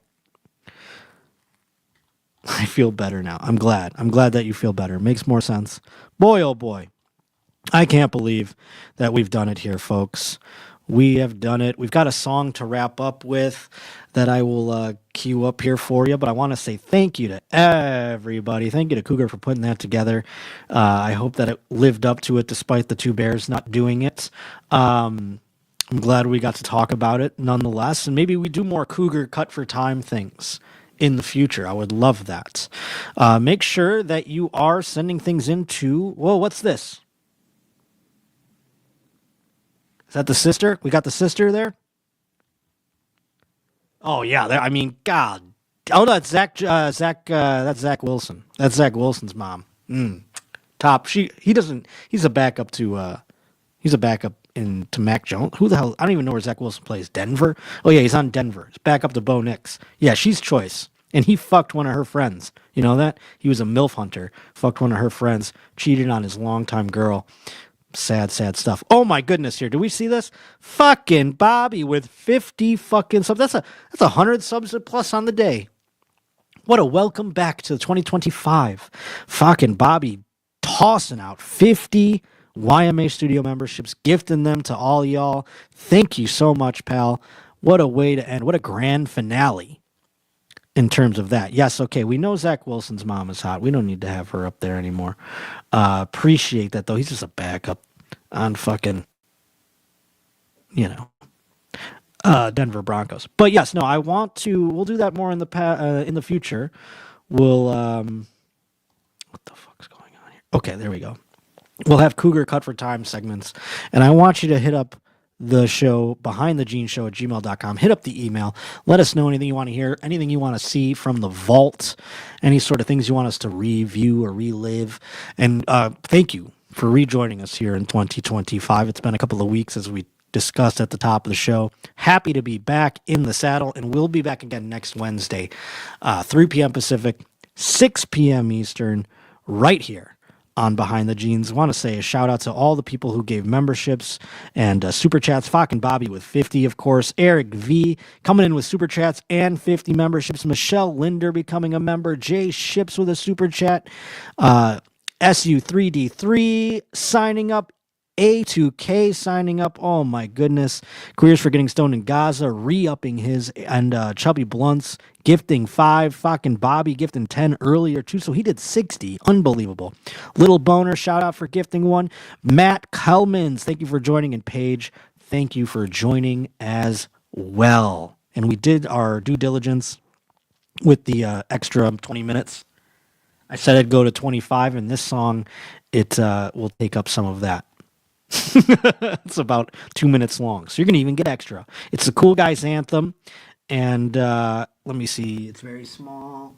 I feel better now. I'm glad. I'm glad that you feel better. It makes more sense. Boy, oh boy. I can't believe that we've done it here, folks. We have done it. We've got a song to wrap up with that I will cue up here for you, but I want to say thank you to everybody. Thank you to Cougar for putting that together. I hope that it lived up to it despite the two bears not doing it. I'm glad we got to talk about it nonetheless, and maybe we do more Cougar cut for time things in the future. I would love that. Make sure that you are sending things into, whoa, what's this? Is that the sister? We got the sister there? Oh, yeah. I mean, God. Oh, no, that's that's Zach Wilson. That's Zach Wilson's mom. Top. He's a backup to, to Mac Jones. Who the hell? I don't even know where Zach Wilson plays. Denver? Oh, yeah, he's on Denver. He's back up to Bo Nix. Yeah, she's choice. And he fucked one of her friends. You know that? He was a MILF hunter. Fucked one of her friends. Cheated on his longtime girl. Sad, sad stuff. Oh my goodness here. Do we see this? Fucking Bobby with 50 fucking subs. That's 100 subs plus on the day. What a welcome back to 2025. Fucking Bobby tossing out 50 YMA studio memberships, gifting them to all y'all. Thank you so much, pal. What a way to end. What a grand finale in terms of that. Yes, okay, we know Zach Wilson's mom is hot. We don't need to have her up there anymore. Appreciate that, though. He's just a backup on fucking, Denver Broncos. But yes, no, we'll do that more in the future. We'll, what the fuck's going on here? Okay, there we go. We'll have Cougar Cut for Time segments, and I want you to hit up the show, behindthegeneshow@gmail.com. Hit up the email. Let us know anything you want to hear, anything you want to see from the vault, any sort of things you want us to review or relive. And thank you for rejoining us here in 2025. It's been a couple of weeks, as we discussed at the top of the show. Happy to be back in the saddle, and we'll be back again next Wednesday, 3 p.m. Pacific, 6 p.m. Eastern, right here on Behind the Jeans. I want to say a shout out to all the people who gave memberships and super chats. Fucking Bobby with 50, of course. Eric V coming in with super chats and 50 memberships. Michelle Linder becoming a member. Jay Ships with a super chat. SU3D3 signing up. A2K signing up. Oh my goodness. Queers for Getting Stoned in Gaza re-upping his, and Chubby Blunts gifting 5. Fucking Bobby gifting 10 earlier too, so he did 60. Unbelievable. Little Boner, shout out for gifting 1. Matt Kelmans, thank you for joining. And Paige, thank you for joining as well. And we did our due diligence with the extra 20 minutes. I said I'd go to 25, and this song, it will take up some of that. It's about 2 minutes long, so you're gonna even get extra. It's the Cool Guys anthem, and let me see, it's very small.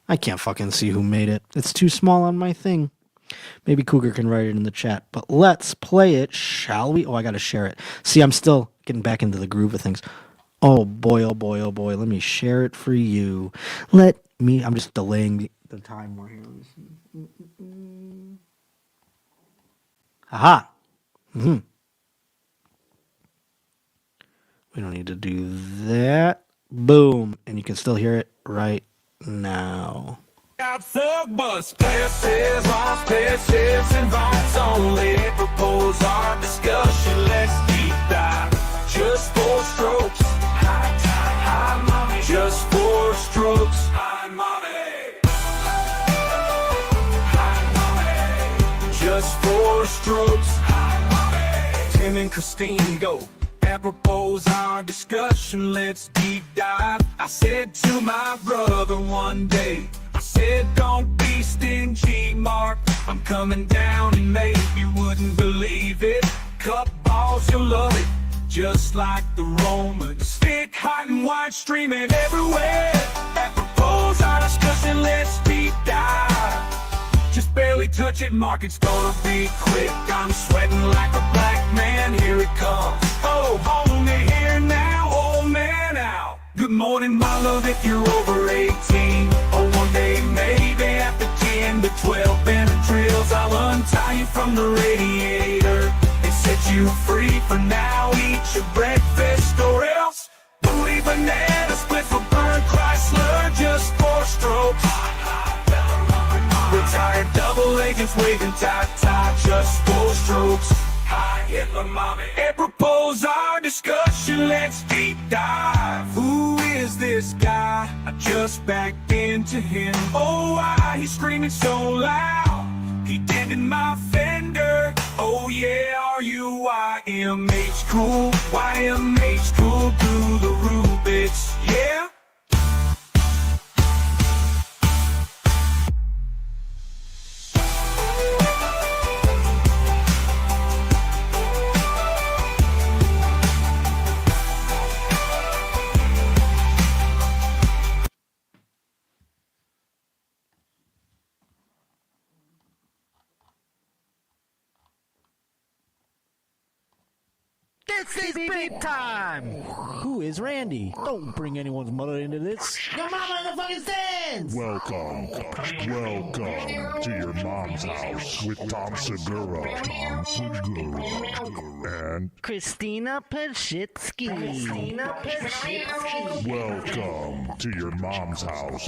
I can't fucking see who made it. It's too small on my thing. Maybe Cougar can write it in the chat, but let's play it, shall we? Oh, I gotta share it. See, I'm still getting back into the groove of things. Oh boy, oh boy, oh boy. Let me share it for you. I'm just delaying the time more here. Aha. We don't need to do that. Boom. And you can still hear it right now. Got thug bus passes on spaceships and vibes only. Propose our discussion. Let's deep dive. Just 4 strokes. High time, high mommy. Just 4 strokes. 4 strokes. Tim and Christine go. Apropos our discussion, let's deep dive. I said to my brother one day, I said, don't be stingy, Mark. I'm coming down in May, you wouldn't believe it. Cup balls, you'll love it, just like the Romans. Thick, hot, and white streaming everywhere. Apropos our discussion, let's deep dive. Just barely touch it, Mark, it's gonna be quick. I'm sweating like a black man, here it comes. Oh, hold me here now, old man out. Good morning, my love, if you're over 18. Oh, one day, maybe after 10 to 12 Benadryls, I'll untie you from the radiator and set you free. For now, eat your breakfast or else booty banana split for burn Chrysler, just 4 strokes. Retired double agents waving tie, just 4 strokes. Hi, Hitler, mommy. Apropos our discussion, let's deep dive. Who is this guy? I just backed into him. Oh, why he's screaming so loud? He dented my fender. Oh yeah, R-U-I-M-H cool. YMH cool, do the Rubits, yeah. This is big time! Who is Randy? Don't bring anyone's mother into this. Your mama in the fucking stands! Welcome to your mom's house with Tom Segura. And Christina Pashitsky. welcome to your mom's house.